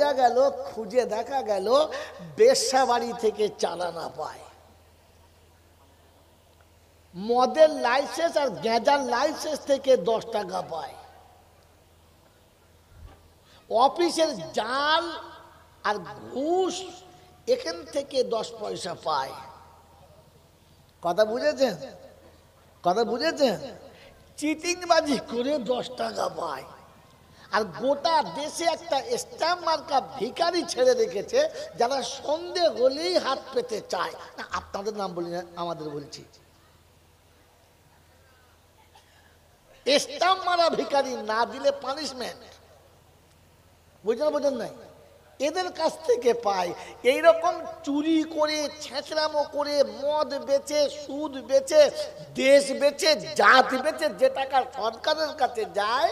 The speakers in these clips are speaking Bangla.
বোঝা গেল, খুঁজে দেখা গেল বেশ্যা বাড়ি থেকে চালানা পায়, মদের লাইসেন্স আর গেঁজার লাইসেন্স থেকে 10 টাকা পায়, অফিসের জাল আর ঘুষ এখান থেকে 10 পয়সা পায়। কথা বুঝেছেন? কথা বুঝেছেন? চিটিংবাজি করে 10 টাকা পায়। আর গোটা দেশে একটা স্ট্যাম্প মার্কা ভিখারি ছেড়ে রেখেছে, যারা সন্দেহ হলেই হাত পেতে চায় না। আপনাদের নাম বলি না, আমাদের বলছি। স্ট্যাম্প মারা ভিখারি না দিলে পানিশমেন্ট। বুঝলেন? বোঝেন নাই? এদের কাছ থেকে পায়। এইরকম চুরি করে, ছেঁচড়ামো করে, মদ বেচে, সুদ বেচে, দেশ বেচে, জাত বেচে যে টাকা সরকারের কাছে যায়,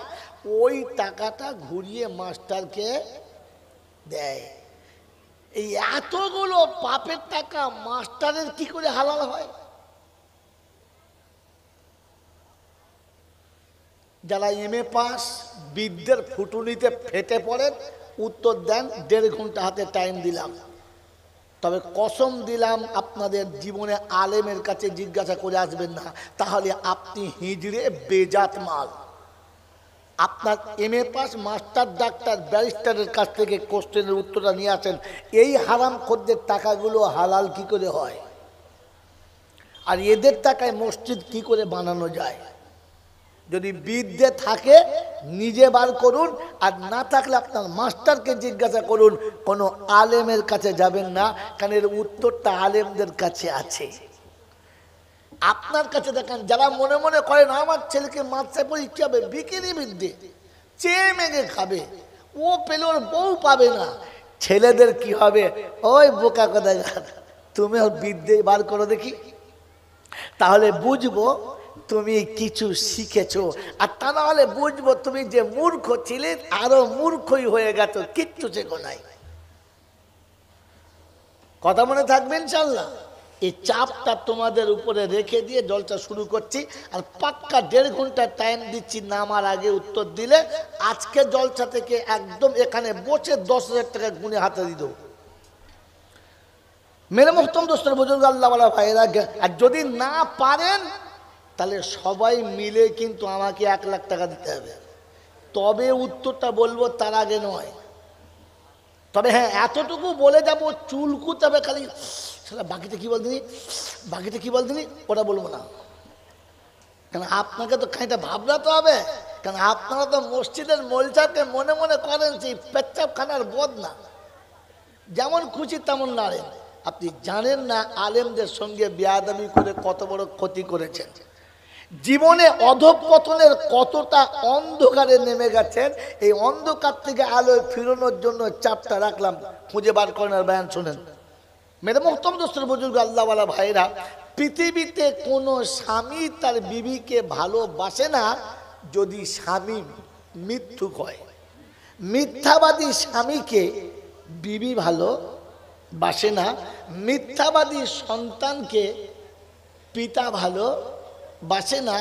ওই টাকাটা ঘুরিয়ে মাস্টারকে দেয়। এই এতগুলো পাপের টাকা মাস্টারের কি করে হালাল হয়? যারা MA পাস, বিদ্যের ফুটুনিতে ফেটে পড়েন, উত্তর দেন। 1.5 ঘন্টা হাতে টাইম দিলাম, তবে কসম দিলাম আপনাদের জীবনে আলেমের কাছে জিজ্ঞাসা করে আসবেন না, তাহলে আপনি হিজড়ে বেজাত মাল। আপনার MA পাস, মাস্টার, ডাক্তার, ব্যারিস্টারের কাছ থেকে কোশ্চেনের উত্তরটা নিয়ে আসেন, এই হারামখোরদের টাকাগুলো হালাল কি করে হয়, আর এদের টাকায় মসজিদ কি করে বানানো যায়। যদি বিদ্যে থাকে নিজে বার করুন, আর না থাকলে আপনার মাস্টারকে জিজ্ঞাসা করুন। কোনো আলেমের কাছে যাবেন না, কারণ এর উত্তরটা আলেমদের কাছে আছে। আপনার কাছে দেখেন, যারা মনে মনে করেন আমার ছেলেকে মাদ্রাসায় পরীক্ষা হবে, বিকিনি বিদ্যে চেয়ে মেঘে খাবে, ও পেলে ওর বউ পাবে না, ছেলেদের কি হবে? ওই বোকা কথা, তুমি ওর বিদ্যে বার করো দেখি, তাহলে বুঝবো তুমি কিছু শিখেছো। আর তা না হলে বুঝবো তুমি যে মূর্খ ছিলে, আরো মূর্খই হয়ে গেছো, কিচ্ছু শেখো নাই। কথা মনে থাকবে ইনশাল্লাহ। এই চাপটা তোমাদের উপরে রেখে দিয়ে জলসা শুরু করছি, আর পাক্কা 1.5 ঘন্টা টাইম দিচ্ছি। নামার আগে উত্তর দিলে আজকে জলসা থেকে একদম এখানে বসে 10,000 টাকা গুনে হাতে দিয়ে দেবো। মেরে মোহতরম দোস্তর, বুজুর্গ, আল্লাহওয়ালা ভাইরা, আর যদি না পারেন তাহলে সবাই মিলে কিন্তু আমাকে 1 লাখ টাকা দিতে হবে, তবে উত্তরটা বলবো, তার আগে নয়। তবে হ্যাঁ, এতটুকু বলে যাবো, চুলকুতে হবে খালি, সেটা বাকিতে কি বলতেনি, বাকিতে কি বলতেনি ওটা বলবো না, কারণ আপনাকে তো খানিকটা ভাবতে হবে। কারণ আপনারা তো মসজিদের মোলচাকে মনে মনে করেন যে পেচ্ছাপ খানার বদ না, যেমন খুশি তেমন নাড়েন। আপনি জানেন না আলেমদের সঙ্গে বেয়াদবি করে কত বড় ক্ষতি করেছেন, জীবনে অধঃপতনের কতটা অন্ধকারে নেমে গেছেন। এই অন্ধকার থেকে আলোয় ফিরানোর জন্য চাপটা রাখলাম, খুঁজে বার করেন আর বয়ান শোনেন। মেরে মোহতরম দোস্তর, বুজুর্গ, আল্লাহওয়ালা ভাইরা, পৃথিবীতে কোনো স্বামী তার বিবিকে ভালোবাসে না যদি স্বামী মিথ্যুক হয়। মিথ্যাবাদী স্বামীকে বিবি ভালোবাসে না, মিথ্যাবাদী সন্তানকে পিতা ভালোবাসে না,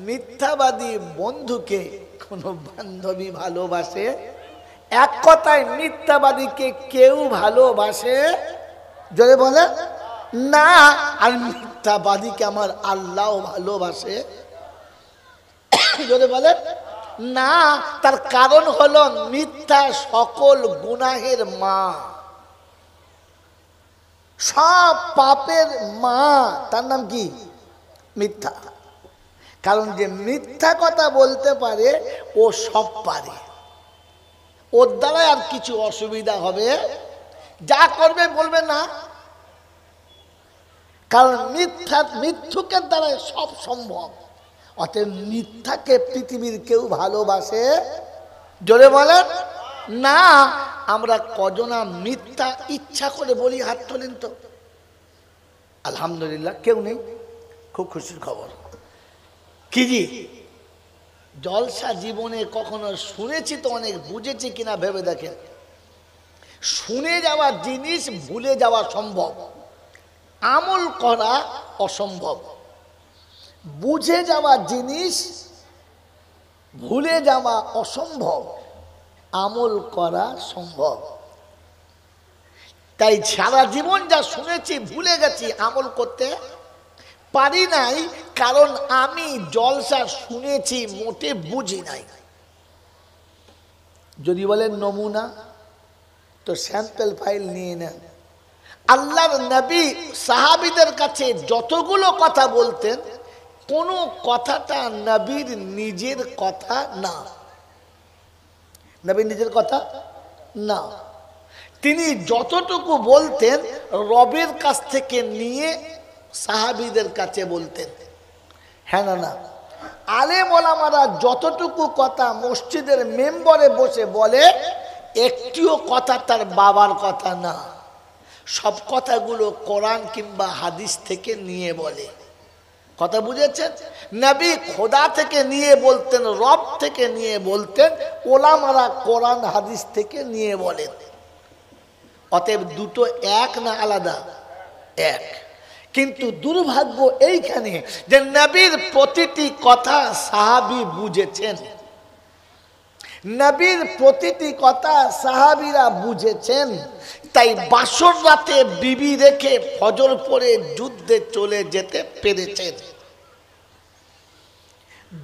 মিথ্যাবাদী বন্ধুকে কোনো বান্ধবী ভালোবাসে। এক কথায় মিথ্যাবাদীকে কেউ ভালোবাসে জোরে বলে না, আর মিথ্যাবাদীকে আমার আল্লাহ ভালোবাসে জোরে বলে না। তার কারণ হলো মিথ্যা সকল গুনাহের মা, সব পাপের মা, তার নাম কি? মিথ্যা। কারণ যে মিথ্যা কথা বলতে পারে ও সব পারে, ওর দ্বারা আর কিছু অসুবিধা হবে, যা করবে বলবে না, কারণ মিথ্যুকের দ্বারা সব সম্ভব। অতএব মিথ্যাকে পৃথিবীর কেউ ভালোবাসে জোরে বলেন না। আমরা কজনা মিথ্যা ইচ্ছা করে বলি? হাত তোলেন তো। আলহামদুলিল্লাহ, কেউ নেই, খুব খুশির খবর। কি জি জলসা জীবনে কখনো শুনেছি তো অনেক, বুঝেছি কিনা ভেবে দেখেন। শুনে যাওয়া জিনিস ভুলে যাওয়া সম্ভব, আমল করা অসম্ভব। বুঝে যাওয়া জিনিস ভুলে যাওয়া অসম্ভব, আমল করা সম্ভব। তাই সারা জীবন যা শুনেছি ভুলে গেছি, আমল করতে পারি নাই, কারণ আমি জলসা শুনেছি মোটে বুঝি নাই। যদি বলেন নমুনা, তো স্যাম্পল ফাইল নিয়ে নেন। আল্লাহর নবী সাহাবীদের কাছে যতগুলো কথা বলতেন, কোনো কথাটা নবীর নিজের কথা না, নবীর নিজের কথা না। তিনি যতটুকু বলতেন রবের কাছ থেকে নিয়ে সাহাবীদের কাছে বলতেন। হ্যাঁ না না? আলেম ওলামারা যতটুকু কথা মসজিদের মেম্বরে বসে বলে, একটিও কথা তার বাবার কথা না, সব কথাগুলো কোরআন কিংবা হাদিস থেকে নিয়ে বলে। কথা বুঝেছেন? নবী খোদা থেকে নিয়ে বলতেন, রব থেকে নিয়ে বলতেন, ওলামারা কোরআন হাদিস থেকে নিয়ে বলেন। অতএব দুটো এক না আলাদা? এক। কিন্তু দুর্ভাগ্য এইখানে যে নবীর প্রতিটি কথা সাহাবী বুঝেছেন, নবীর প্রতিটি কথা সাহাবীরা বুঝেছেন। তাই বাসর রাতে বিবি রেখে ফজর পরে যুদ্ধে চলে যেতে পেরেছেন।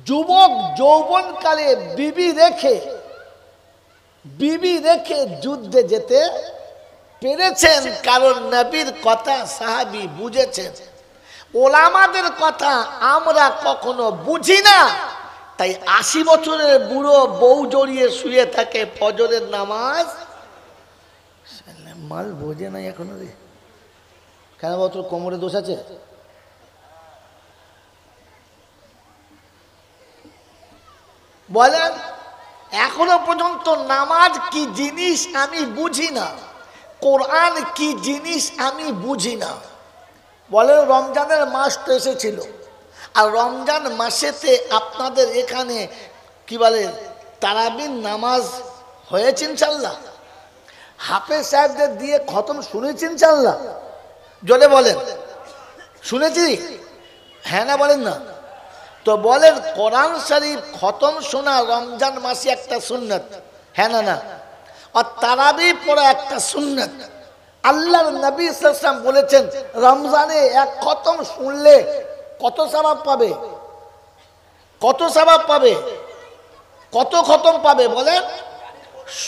যুবক যৌবনকালে বিবি রেখে যুদ্ধে যেতে পেরেছেন, কারণ নবীর কথা সাহাবী বুঝেছেন। ওলামাদের কথা আমরা কখনো বুঝি না, তাই 80 বছরের বুড়ো বউ জড়িয়ে শুয়ে থাকে ফজরের নামাজ। মাল বোঝে নাই এখনো রে। কেন বাবা, তোর কোমরে দোষ আছে? বলেন, এখনো পর্যন্ত নামাজ কি জিনিস আমি বুঝি না, কোরআন কি জিনিস আমি বুঝি না। বলেন, রমজানের মাস তো এসেছিল, আর রমজান মাসেতে আপনাদের এখানে কি বলে তারাবির নামাজ হয়েছে ইনশাল্লাহ? হাফেজ সাহেবদের দিয়ে খতম শুনেছি ইনশাল্লাহ? জোরে বলেন, শুনেছি? হ্যাঁ না বলেন না? তো বলেন, কোরআন শরীফ খতম শোনা রমজান মাসে একটা সুন্নত, হ্যাঁ না না? আর তারাবি পড়া একটা সুন্নত। আল্লাহর নবী সাল্লাল্লাহু আলাইহি ওয়াসাল্লাম বলেছেন, রমজানে এক খতম শুনলে কত সওয়াব পাবে? কত সওয়াব পাবে? কত খতম পাবে বলেন?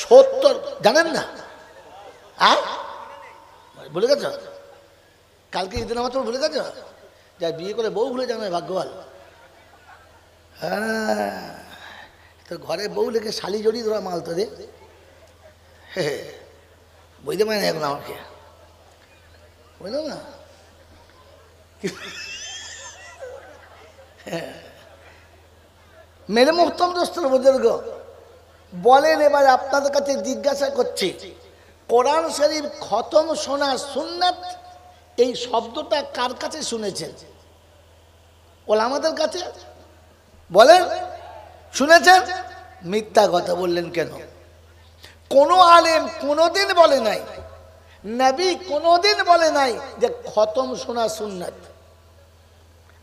70। জানেন না? ভুলে গেছ? কালকে ঈদের নামাজ ভুলে গেছ? যা বিয়ে করে বউ ভুলে যাবে, ভাগ্যবান। হ্যাঁ, তো ঘরে বউ লেগে শালি জড়ি ধরা মাল তো রে। বুঝতে পারি না এখন আমাকে, বুঝলো না? মেরে মুহতরম দোস্তর বুজুর্গ, বলেন এবার আপনাদের কাছে জিজ্ঞাসা করছি, কোরআন শরীফ খতম শোনা সুন্নাত, এই শব্দটা কার কাছে শুনেছেন? ওলামাদের কাছে। বলেন, শুনেছেন? মিথ্যা কথা বললেন কেন? কোন আলেম কোনদিন বলে নাই, নবী কোনদিন বলে নাই যে খতম শোনা সুন্নাত।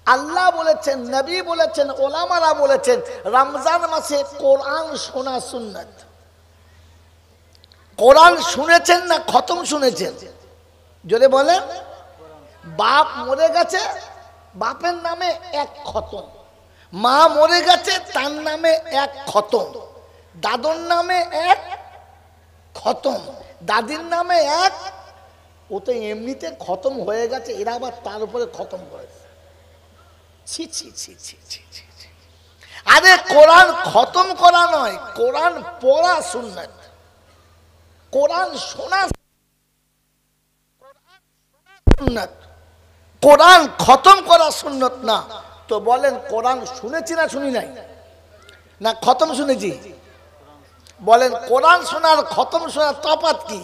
আল্লাহ বলেছেন, নবী বলেছেন, ওলামারা বলেছেন, রমজান মাসে কোরআন শোনা সুন্নাত। কোরআন শুনেছেন না খতম শুনেছেন? যদি বলেন, বাপ মরে গেছে, বাপের নামে এক খতম, মা মরে গেছে তার নামে এক খতম, দাদুর নামে এক খতম, দাদির নামে এক। ও তো এমনিতে খতম হয়ে গেছে, এরা আবার তার উপরে খতম করেছে। ছি ছি ছি ছি ছি ছি। আরে কোরআন খতম করা নয়, কোরআন পড়া সুন্নাত, কোরআন শোনা সুন্নাত, কোরআন খতম করা সুন্নাত না। তো বলেন, কোরআন শুনেছি না শুনি নাই? না খতম শুনেছি? বলেন, কোরআন শোনার খতম শোনার তফাৎ কি?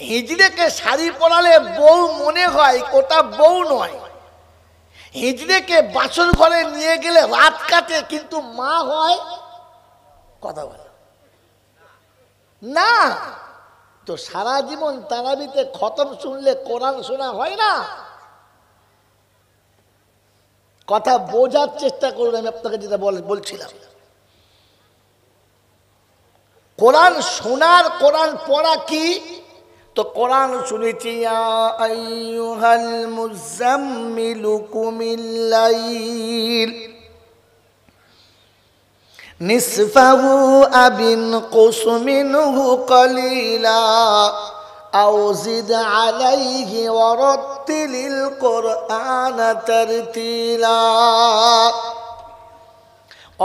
হিজড়েকে শাড়ি পরালে বউ মনে হয়, ওটা বউ নয়। হিজড়েকে বাসর ঘরে নিয়ে গেলে রাত কাটে, কিন্তু মা হয়। কথা বলে না? তো সারা জীবন তারাবিতে খতম শুনলে কোরআন শোনা হয় না? কথা বোঝার চেষ্টা করুন। আমি আপনাকে যেটা বলছিলাম, কোরআন শোনার কোরআন পড়া কি তো কোরআন শুনেছি ইয়া আইয়ুহাল মুযাম্মিলু কুমিল লাইল নিসফাহু আবিন কুস মিনহু কলিলা আও জিদ আলাইহি ওয়ারাত্তিলিল কুরআনা তারতিলা।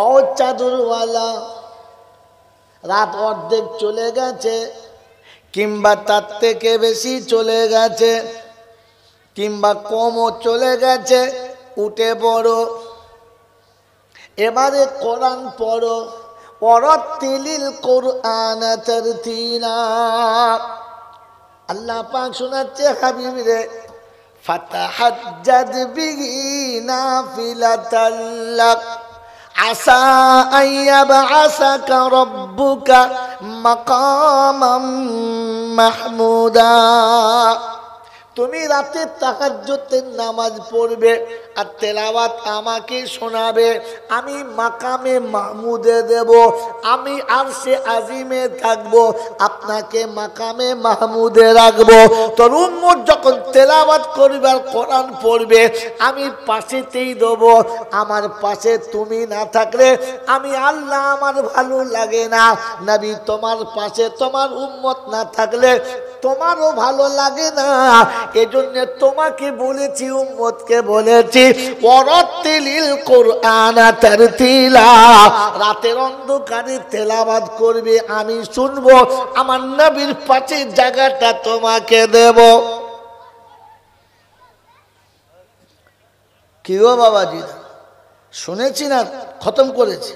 ও চাদরওয়ালা, রাত অর্ধেক চলে গেছে কিংবা তার থেকে বেশি চলে গেছে কিংবা কমও চলে গেছে, উঠে পড়ো, এবারে কোরআন পড়ো। ওয়ারাত্তিলিল কুরআনা তারতিলা। আল্লাহ পাক শোনাচ্ছে হাবিব রে, ফাতাহাজ্জাদ বিহি নাফিলাতাল লাক আসা আইয়াবআসাকা রাব্বুকা মাকামাম মাহমুদা। তুমি রাতে তাহাজ্জুদের নামাজ পড়বে আর তেলাওয়াত আমাকে শোনাবে, আমি মাকামে মাহমুদে দেব, আমি আরশে আজিমে থাকবো, আপনাকে মাকামে মাহমুদে রাখবো। তোর উম্মত যখন তেলাওয়াত করবে আর কোরআন পড়বে, আমি পাশেতেই দেব। আমার পাশে তুমি না থাকলে আমি আল্লাহ আমার ভালো লাগে না। নবী তোমার পাশে তোমার উম্মত না থাকলে তোমারও ভালো লাগে না। এজন্য তোমাকে বলেছি, উম্মতকে বলেছি, ওয়ারাত্তিলিল কুরআনা তারতিলা। রাতের অন্ধকারে তেলাওয়াত করবে, আমি শুনবো, আমার নবীর পাশে জায়গাটা তোমাকে দেব। কি গো বাবাজি, শুনেছি না খতম করেছি?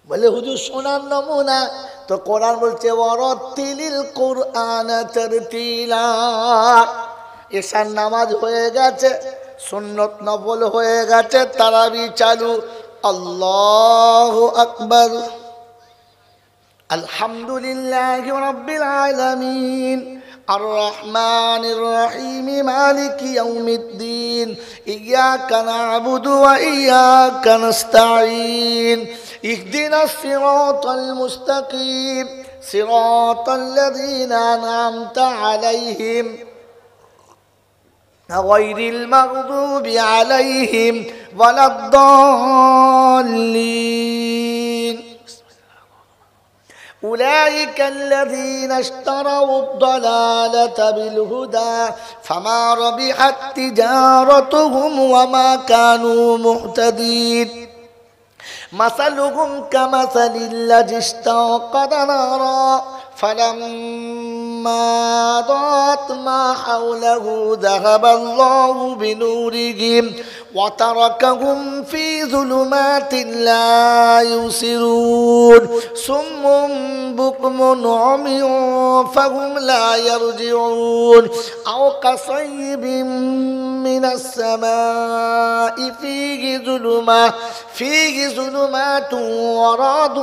বলে হুজুর শোনার নমুনা তো কোরআন বলছে ওয়ারাত্তিলিল কুরআনা তারতিলা। এশার নামাজ হয়ে গেছে, সুন্নত নফল হয়ে গেছে, তারাবি চালু। আল্লাহু আকবার, আলহামদুলিল্লাহি রাব্বিল আলামিন, আর রহমানির রহিম, মালিকি ইয়াউমিদ্দিন, ইয়াকা না'বুদু ওয়া ইয়াকা নাস্তাঈন, ইহদিনাস সিরাতাল মুস্তাকিম, সিরাতাল লাযীনা আন'আমতা আলাইহিম গায়রিল মাগদুবি আলাইহিম ওয়ালাদ-দাল্লিন। أولئك الذين اشتروا الضلالة بالهدى فما ربحت تجارتهم وما كانوا مهتدين مثلهم كمثل الذي استوقد نارا فلما أضاءت ما حوله ذهب الله بنورهم وتركهم في ظلمات لا يبصرون صم بكم عمي فهم لا يرجعون أو كصيب من السماء فيه ظلمات ورعد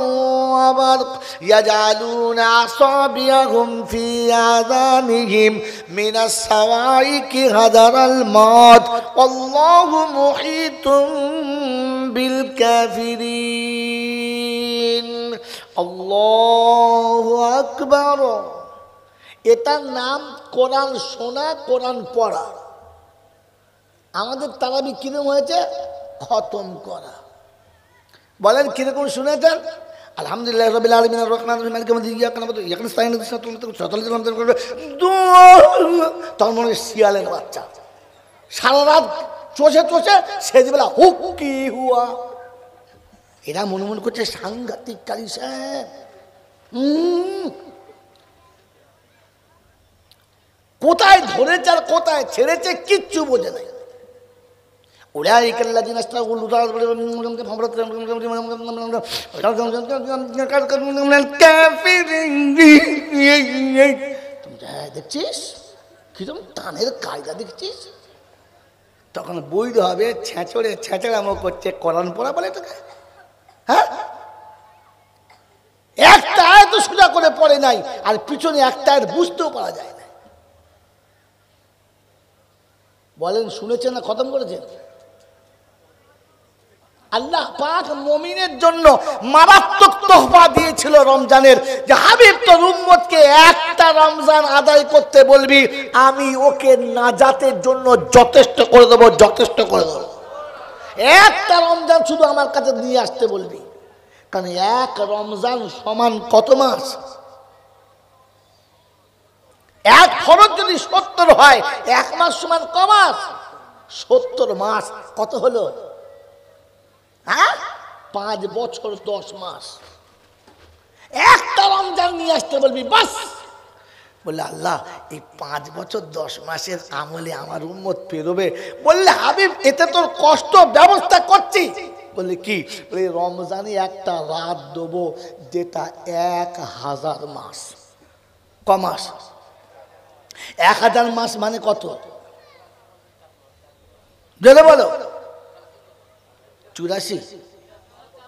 وبرق يجعلون أصابعهم في آذانهم من الصواعق حذر الموت والله محيط بالكافرين আল্লাহু আকবার। এটার নাম কোরআন শোনা, কোরআন পড়া। আমাদের তারাবি কিরকম হয়েছে? খতম করা। বলেন কিরকম শুনেছেন? আলহামদুলিল্লাহ রাব্বিল আলামিন আর রহমানির রহিম মালিকি ইয়াউমিদ্দিন ইয়াকা না'বুদু ওয়া ইয়াকা নাস্তাঈন তখন মনে শিয়ালের বাচ্চা সারা রাত চষে চষে সেজবেলা হুক কি হুয়া। এরা মনে মনে করছে সাংঘাতিক কালী সাহেব। কোথায় ধরেছে আর কোথায় ছেড়েছে কিচ্ছু বোঝে নাই। أولئك الذين اشتروا الضلالة দেখছিস কিরকম টানের কায়দা দেখছিস? তখন বৈধ হবে ছেঁচড়ে ছেঁচড়ামো করছে কোরআন পড়া বলে তোকে। হ্যাঁ, একটা আয়াত সোজা করে পড়ে নাই আর পিছনে একটা আয়াত বুঝতেও পারা যায় না। বলেন শুনেছেন না খতম করেছেন? আল্লাহ পাক মুমিনের জন্য মারাত্মক তোহফা দিয়েছিল রমজানের, যে হাবিব তোর উম্মতকে একটা রমজান আদায় করতে বলবি, আমি ওকে নাজাতের জন্য যথেষ্ট করে দেবো, যথেষ্ট করে দেবো। একটা রমজান শুধু আমার কাছে নিয়ে আসতে বলবি, কারণ এক রমজান সমান কত মাস? এক ফরজ যদি 70 হয়, এক মাস সমান ক মাস? 70 মাস। কত হলো? হ্যাঁ, 5 বছর 10 মাস। একটা রমজান নিয়ে আসতে বলবি, বাস। বললে আল্লাহ এই 5 বছর 10 মাসের আমলে আমার উম্মত পেরোবে। বললে হাবিব এতে তোর কষ্ট ব্যবস্থা করছি। বললে কি? বলে রমজানে একটা রাত দেবো, যেটা 1000 মাস। ক মাস? 1000 মাস মানে কত? বলে বলো। 84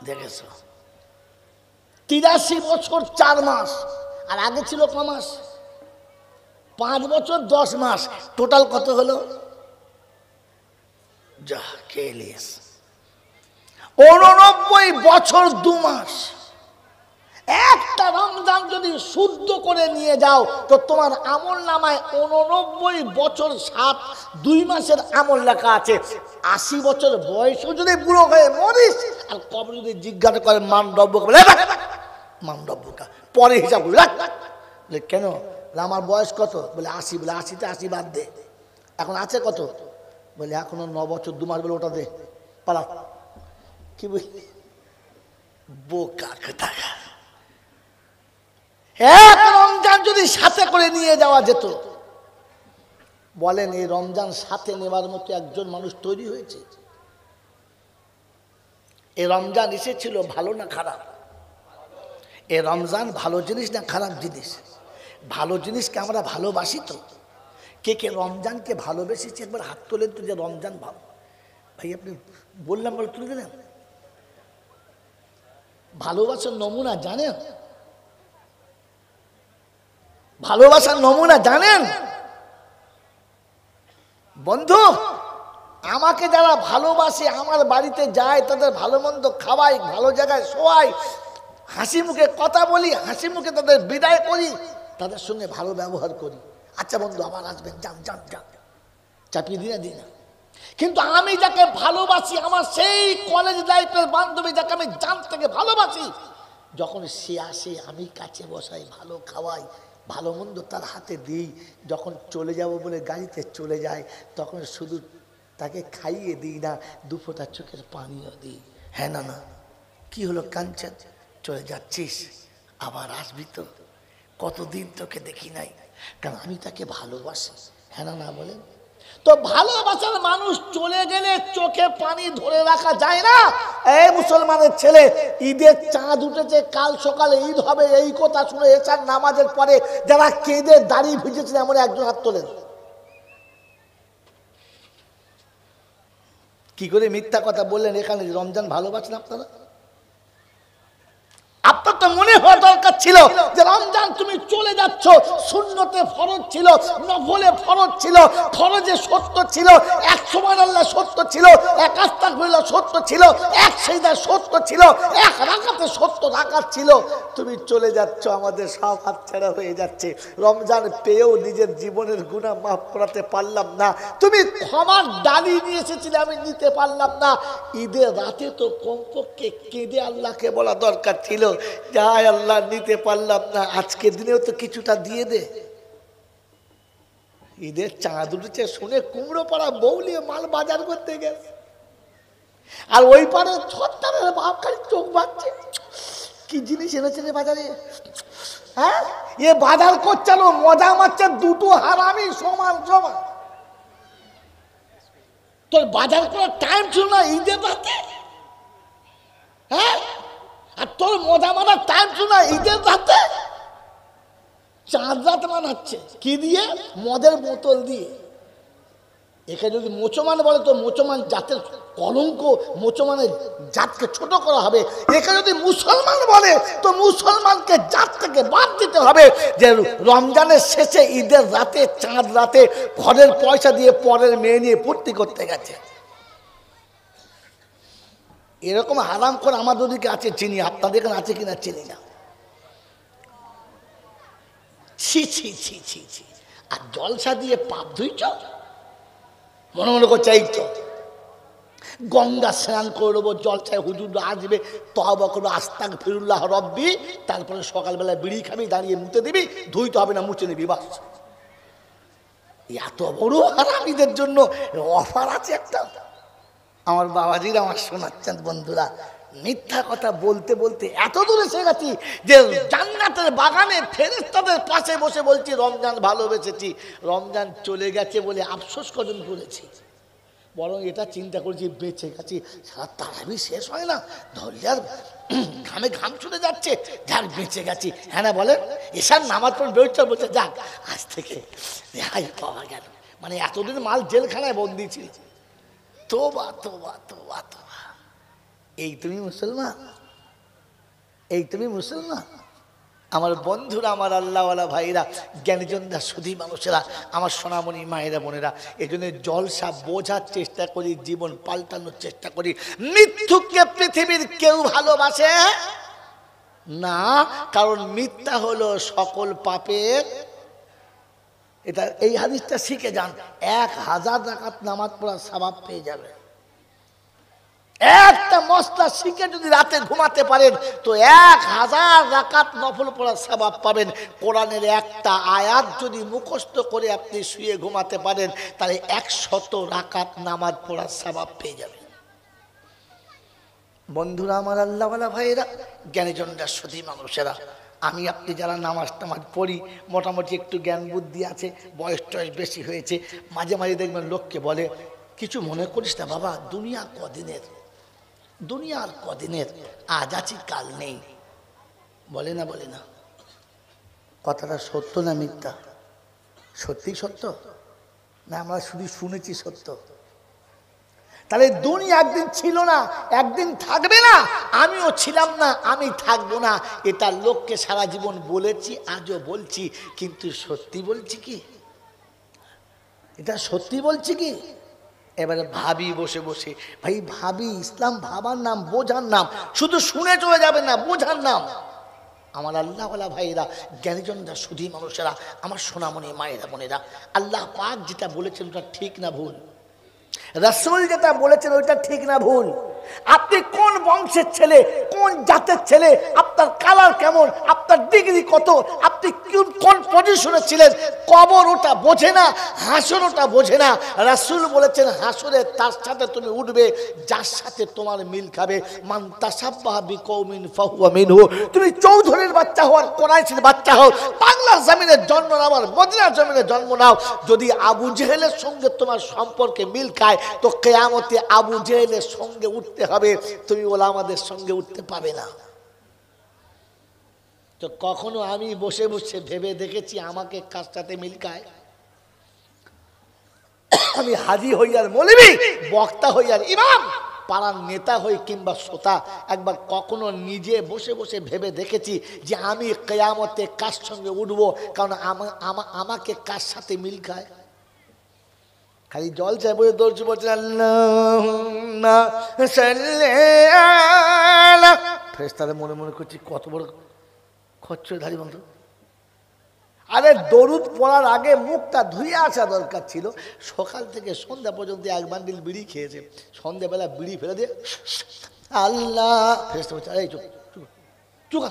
দেখেছ? 83 বছর 4 মাস। আর আগে ছিল ক মাস? 5 বছর 10 মাস। টোটাল কত হলো? যা কেলিস 89 বছর 2 মাস। একটা রমজান যদি শুদ্ধ করে নিয়ে যাও তো তোমার আমল নামায় 89 বছর 2 মাসের আমল লেখা আছে। 80 বছর বয়সও যদি বুড়ো হয়ে মরিস, আর কবর যদি জিজ্ঞাসা করে মানডব্যকে, বলে মানডব্যকা পরে হিসাব করবি। কেন? আমার বয়স কত? বলে 80। বলে 80তে 80 বাদ দে, এখন আছে কত? বলে এখনো 9 বছর 2 মাস। বলে ওটা দে, পালা। কি বুঝলি? বোকা কথা। এক রমজান যদি সাথে করে নিয়ে যাওয়া যেত, বলেন এই রমজান সাথে নেবার মতো একজন মানুষ তৈরি হয়েছে? এই রমজান এসেছিল ভালো না খারাপ? এই রমজান ভালো জিনিস না খারাপ জিনিস? ভালো জিনিসকে আমরা ভালোবাসি তো। কে কে রমজানকে ভালোবেসেছে একবার হাত তোলেন তো, যে রমজান ভালো। ভাই আপনি বললাম বলে তুলে দিলেন। ভালোবাসার নমুনা জানেন? ভালোবাসার নমুনা জানেন? বন্ধু, আমাকে যারা ভালোবাসে, আমার বাড়িতে যায়, তাদের ভালো মন্দ খাওয়াই, ভালো জায়গায় শোয়াই, হাসি মুখে কথা বলি, হাসি মুখে তাদের বিদায় করি, তাদের সঙ্গে ভালো ব্যবহার করি। আচ্ছা বন্ধু আবার আসবেন, যান যান যান, চাপিয়ে দিই না। কিন্তু আমি যাকে ভালোবাসি, আমার সেই কলেজ লাইফের বান্ধবী যাকে আমি জান থেকে ভালোবাসি, যখন সে আসে আমি কাছে বসাই, ভালো খাওয়াই, ভালো মন্দ তার হাতে দিই। যখন চলে যাব বলে গাড়িতে চলে যায়, তখন শুধু তাকে খাইয়ে দিই না, 2 ফোঁটা চোখের পানিও দিই। হ্যাঁ না না, কি হলো কাঞ্চন, চলে যাচ্ছিস? আবার আসবি তো? কতদিন তোকে দেখি নাই। কারণ আমি তাকে ভালোবাসি। হ্যাঁ না না বলেন তো? ভালোবাসার মানুষ চলে গেলে চোখে পানি ধরে রাখা যায় না। এই মুসলমানের ছেলে, ঈদের চাঁদ উঠেছে, কাল সকালে ঈদ হবে, এই কথা শুনে এশার নামাজের পরে যারা কেঁদে দাড়ি ভিজেছিল এমন একজন হাত তোলেন। কি করে মিথ্যা কথা বললেন এখানে রমজান ভালোবাসেন আপনারা? আপনার তো মনে হওয়া দরকার ছিল যে রমজান তুমি চলে যাচ্ছ, সুন্নতে ফরজ ছিল, নফলে ফরজ ছিল, ফরজে সত্য ছিল, 1 সুবহানাল্লাহ সত্য ছিল, 1 আস্তাগফিরুল্লাহ সত্য ছিল, 1 সিজদা সত্য ছিল, 1 রাকাতে সত্য রাকাত ছিল। তুমি চলে যাচ্ছ, আমাদের সব হাতছাড়া হয়ে যাচ্ছে। রমজান পেয়েও নিজের জীবনের গুনাহ মাফ করাতে পারলাম না। তুমি ক্ষমার ডালি নিয়ে এসেছিলে, আমি নিতে পারলাম না। ঈদের রাতে তো কমপক্ষে কেঁদে আল্লাহকে বলা দরকার ছিল, যাই আল্লাহ নিতে পারলাম না, আজকের দিনেও তো কিছুটা দিয়ে দে। ঈদের চাঁদ উঠেছে শুনে কুমড়ো পাড়া বউলিয়ে মাল বাজার করতে গেছে, আর ওই পারে ছত্তারের বাপ খালি চোখ বাঁচছে, কি জিনিস এনেছে রে বাজারে। হ্যাঁ, এ বাজার করছে, মজা মারছে, 2টো হারামি সমান সমান। তোর বাজার করার টাইম ছিল না ঈদের রাতে? হ্যাঁ, আর তোর মজা মানার টাইম ছিল না ঈদের রাতে? চাঁদ রাত মানাচ্ছে কি দিয়ে? মদের বোতল দিয়ে। এখানে যদি মোচমান বলে তো মোচমান জাতের কলঙ্ক, মোচমানের জাতকে ছোট করা হবে। এখানে যদি মুসলমান বলে তো মুসলমানকে জাত থেকে বাদ দিতে হবে। যে রমজানের শেষে ঈদের রাতে, চাঁদ রাতে ঘরের পয়সা দিয়ে পরের মেয়ে নিয়ে ফুর্তি করতে গেছে। এরকম হারাম করে আমাদের ওদিকে আছে চিনি, আপনাদের এখানে আছে কিনা চিনি না। ছি ছি ছি ছি ছি। আর জলসা দিয়ে পাপ ধুইছ, মনে মনে করছে এই তো গঙ্গা স্নান করবো, জলসায় হুজুর আসবে, তওবা করবো, আস্তাগ ফিরুল্লাহ রব্বি, তারপরে সকালবেলা বিড়ি খাবি, দাঁড়িয়ে মুতে দিবি, ধুইতে হবে না, মুছে নিবি, বাস। এত বড় হারামিদের জন্য অফার আছে একটা। আমার বাবাজিরা আমার শোনাচ্ছেন বন্ধুরা, মিথ্যা কথা বলতে বলতে এত দূরে এসে গেছি যে জান্নাতের বাগানে ফেরেশতাদের পাশে বসে বলছি রমজান ভালোবেসেছি, রমজান চলে গেছে বলে আফসোস কজন করেছি, বরং এটা চিন্তা করেছি বেঁচে গেছি, সারা তারাবি শেষ হয় না, ধরলে আর ঘামে ঘাম ছুটে যাচ্ছে, যাক বেঁচে গেছি। হ্যাঁ না বলেন, এসার নামাজ পড়ে বেরোচ্ছে, বলছে যাক আজ থেকে রেহাই পাওয়া গেল। মানে এতদিন মাল জেলখানায় বন্দি ছিল। তোবা তোবা তোবা তোবা। এই তুমি মুসলমান, এই তুমি মুসলমান। আমার বন্ধুরা, আমার আল্লাহওয়ালা ভাইরা, জ্ঞানীজনরা, সুধী মানুষেরা, আমার সোনামণি মায়েরা বোনেরা, এই জন্য জলসা বোঝার চেষ্টা করি, জীবন পাল্টানোর চেষ্টা করি। মৃত্যুকে পৃথিবীর কেউ ভালোবাসে না, কারণ মিথ্যা হলো সকল পাপের। এটা এই হাদিসটা শিখে যান, 1000 রাকাত নামাজ পড়ার সওয়াব পেয়ে যাবে। একটা মসলা শিখে যদি রাতে ঘুমাতে পারেন তো 1000 রাকাত নফল পড়ার সওয়াব পাবেন। কোরআনের একটা আয়াত যদি মুখস্থ করে আপনি শুয়ে ঘুমাতে পারেন তাহলে 100 রাকাত নামাজ পড়ার সওয়াব পেয়ে যাবেন। বন্ধুরা, আমার আল্লাহওয়ালা ভাইয়েরা, জ্ঞানীজনরা, সুধী মানুষেরা, আমি আপনি যারা নামাজ টামাজ পড়ি, মোটামুটি একটু জ্ঞান বুদ্ধি আছে, বয়স টয়স বেশি হয়েছে, মাঝে মাঝে দেখবেন লোককে বলে কিছু মনে করিস না বাবা, দুনিয়া কদিনের, দুনিয়া আর কদিনের, আজ আছি কাল নেই। বলে না বলে না? কথাটা সত্য না মিথ্যা? সত্যি সত্য না আমরা শুধু শুনেছি সত্য? তাহলে দুনিয়া একদিন ছিল না, একদিন থাকবে না, আমিও ছিলাম না, আমি থাকবো না, এটা লোককে সারা জীবন বলেছি, আজও বলছি, কিন্তু সত্যি বলছি কি? এটা সত্যি বলছি কি? এবারে ভাবি বসে বসে, ভাই ভাবি, ইসলাম ভাবার নাম, বোঝার নাম, শুধু শুনে চলে যাবে না, বোঝার নাম। আমার আল্লাহওয়ালা ভাইরা, জ্ঞানীজনরা, সুধী মানুষেরা, আমার সোনামণি মায়েরা বোনেরা, আল্লাহ পাক যেটা বলেছেন ওটা ঠিক না ভুল? রাসূল যেটা বলেছেন ওইটা ঠিক না ভুল? আপনি কোন বংশের ছেলে, কোন জাতের ছেলে, আপনার কালার কেমন, আপনার ডিগ্রি কত, আপনি কোন পজিশনে ছিলেন, কবর ওটা বোঝে না, হাসর ওটা বোঝে না। রাসূল বলেছেন হাসরে তার সাথে তুমি উঠবে যার সাথে তোমার মিল খাবে। মান তাসাব্বাহা বিকওমিন ফাহুয়া মিনহু। তুমি চৌধুরীর বাচ্চা হও আর কোরাইশের বাচ্চা হও, বাংলার জমিনে জন্ম নাও আর মদিনার জমিনে জন্ম নাও, যদি আবু জেহেলের সঙ্গে তোমার সম্পর্কে মিল খায় তো কিয়ামতে আবু জেহেলের সঙ্গে উঠতে হবে, তুমি ওলামাদের সঙ্গে উঠতে পাবে না। তো কখনো আমি বসে বসে ভেবে দেখেছি আমাকে কার সাথে মিল খায়? আমি হাজি হই আর মৌলবি, বক্তা হই আর ইমাম, পাড়ার নেতা হই কিংবা শ্রোতা, একবার কখনো নিজে বসে বসে ভেবে দেখেছি যে আমি কিয়ামতে কার সঙ্গে উঠবো, কারণ আমাকে কার সাথে মিল খায়? খালি জল চাই বলে দৌড়ছি, বলছেন আল্লাহুম্মা সাল্লি আলা। ফেরেশতারা মনে মনে করছি কত বড় খচ্চরধারী বন্ধু। আরে দরুদ পড়ার আগে মুখটা ধুয়ে আসা দরকার ছিল। সকাল থেকে সন্ধ্যা পর্যন্ত এক বান্ডিল বিড়ি খেয়েছে, সন্ধ্যাবেলা বিড়ি ফেলে দিয়ে আল্লাহ। ফেরেশতা বলছে আরে চুপ চুপ চুপ,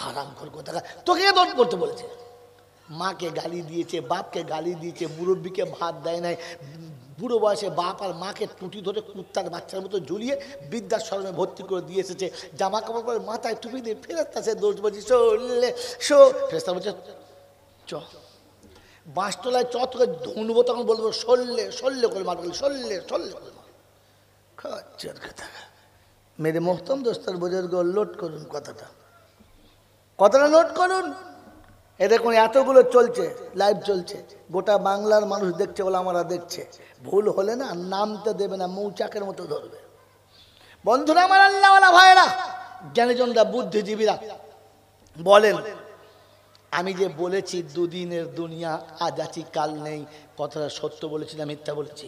আরাম কর, কোথাকা তোকে দরুদ পড়তে বলেছে। মাকে গালি দিয়েছে, বাপকে গালি দিয়েছে, মুরব্বীকে ভাত দেয় নাই, বুড়ো বয়সে বাপ আর মাকে টুটি ধরে কুত্তার বাচ্চার মতো ঝুলিয়ে বৃদ্ধাশ্রমে ভর্তি করে দিয়ে এসেছে, জামা কাপড় করে মাথায় টুপি দিয়ে ফেরত আছে, দোষ বলছি চললে শো। ফেরেশতা বলছে চ, বাঁশতলায় চ তোকে ধুনবো, তখন বলবো সরলে সরলে করে মার, সরলে সরলে করে মার। খচ্চর কথা। মেরে মোহতম দোস্তার বুজুর্গ, লোড করুন কথাটা, কথাটা নোট করুন। এ দেখুন এতগুলো চলছে, লাইভ চলছে, গোটা বাংলার মানুষ দেখছে, বলে আমরা দেখছে। ভুল হলে না নামতে দেবে না, মৌচাকের মতো ধরবে। বন্ধুরা, আমার আল্লাহওয়ালা ভাইরা, জ্ঞানীজনরা, বুদ্ধিজীবীরা বলেন আমি যে বলেছি দুদিনের দুনিয়া, আজ আছি কাল নেই, কথাটা সত্য বলেছি না মিথ্যা বলেছি?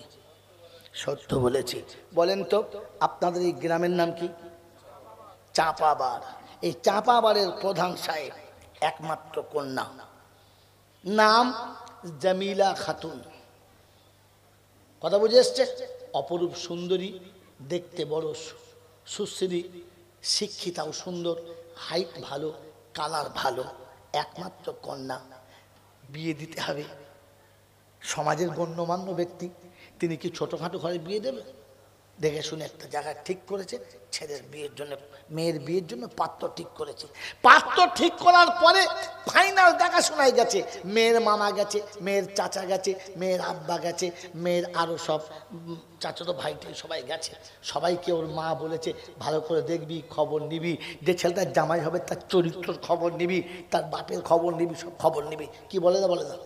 সত্য বলেছি। বলেন তো আপনাদের এই গ্রামের নাম কি? চাঁপাবার। এই চাঁপাবারের প্রধান সাহেব একমাত্র কন্যা, নাম জামিলা খাতুন। কথা বুঝে এসছে? অপরূপ সুন্দরী, দেখতে বড় সুশ্রী, শিক্ষিতাও সুন্দর, হাইট ভালো, কালার ভালো, একমাত্র কন্যা। বিয়ে দিতে হবে। সমাজের গণ্যমান্য ব্যক্তি, তিনি কি ছোটোখাটো ঘরে বিয়ে দেবে? দেখে শুনে একটা জায়গা ঠিক করেছে, ছেলের বিয়ের জন্য, মেয়ের বিয়ের জন্য পাত্র ঠিক করেছে। পাত্র ঠিক করার পরে ফাইনাল দেখাশোনায় গেছে, মেয়ের মামা গেছে, মেয়ের চাচা গেছে, মেয়ের আব্বা গেছে, মেয়ের আরও সব চাচাতো ভাইটাই সবাই গেছে। সবাইকে ওর মা বলেছে ভালো করে দেখবি, খবর নিবি, যে ছেলেটার জামাই হবে তার চরিত্রের খবর নিবি, তার বাপের খবর নিবি, সব খবর নিবি। কি বলে না বলে না?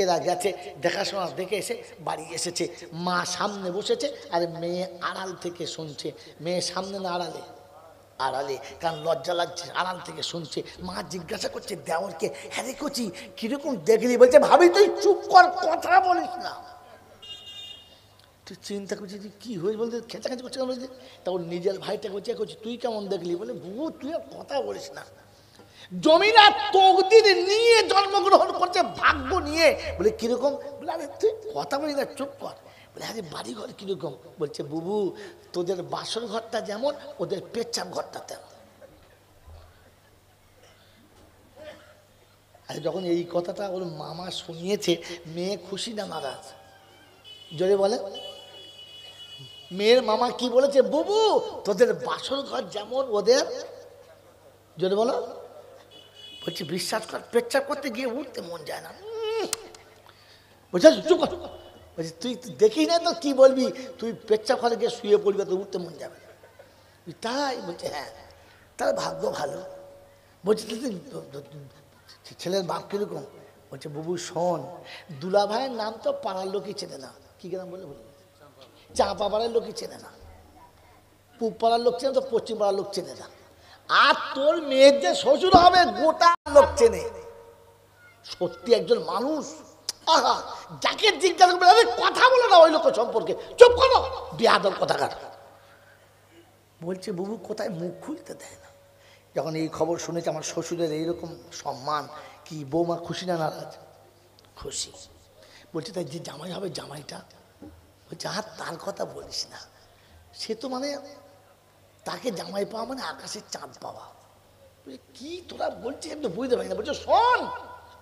এরা গেছে, দেখাশোনা দেখে এসে বাড়ি এসেছে। মা সামনে বসেছে আর মেয়ে আড়াল থেকে শুনছে। মেয়ে সামনে না আড়ালে? আড়ালে, কারণ লজ্জা লাগছে, আড়াল থেকে শুনছে। মা জিজ্ঞাসা করছে দেওরকে, হ্যাঁ রে কচি কিরকম দেখলি? বলছে ভাবি তুই চুপ কর, কথা বলিস না। তুই চিন্তা করছিস কি হয়েছে? বলতে খেঁচাখাচি করছে কেন? বলছে তখন নিজের ভাইটা করছে, করছি তুই কেমন দেখলি? বলে বুবু তুই আর কথা বলিস না। জমিলা তকদির নিয়ে জন্মগ্রহণ করছে, ভাগ্য নিয়ে। বলে কিরকম? বলে আরে তুই কথা বলি না, চুপ কর। বলে আরে বাড়ি ঘর কিরকম? বলছে বুবু তোদের বাসর ঘরটা যেমন, ওদের পেচ্ছাপ ঘরটা তেমন। আর যখন এই কথাটা ওর মামা শুনিয়েছে, মেয়ে খুশি না নারাজ? জোরে বলে। মেয়ের মামা কি বলেছে? বুবু তোদের বাসর ঘর যেমন, ওদের, জোরে বলো। বলছি বিশ্বাস কর, পেচ্ছাপ করতে গিয়ে উঠতে মন যায় না। বুঝছিস? চুপ কর। বলছি তুই দেখিস না তো কি বলবি? তুই পেচ্ছাপ করে গিয়ে শুয়ে পড়বি, তো উঠতে মন যাবে। তাই? বলছে হ্যাঁ। তার ভাগ্য ভালো। বলছি ছেলের বাপ কিরকম? বলছে বুবু শোন, দুলা ভাইয়ের নাম তো পাড়ার লোকই চেনে না। কি নাম বলে? বলি চাঁপা পাড়ার লোকই চেনে না, পূব পাড়ার লোক চেনে তো পশ্চিম পাড়ার লোক চেনে না। আর তোর মেয়ের যে শ্বশুর হবে গোটা লোক চেনে। সত্যি একজন মানুষ, আহা, যাকে জিজ্ঞাসা করবে কথা বলে না ওই লোক সম্পর্কে, চুপ করো বেয়াদব কথাকার। বলছে বুবু কোথায় মুখ খুলতে দেয় না। যখন এই খবর শুনেছে আমার শ্বশুরের এইরকম সম্মান, কি বৌমা খুশি না নারাজ? খুশি। বলছে তাই যে জামাই হবে, জামাইটা বলছে আর তার কথা বলিস না, সে তো মানে তাকে জামাই পাওয়া মানে আকাশের চাঁদ পাওয়া। কি তোরা বলছিস আমি তো বুঝতে পারি না। বলছে শোন,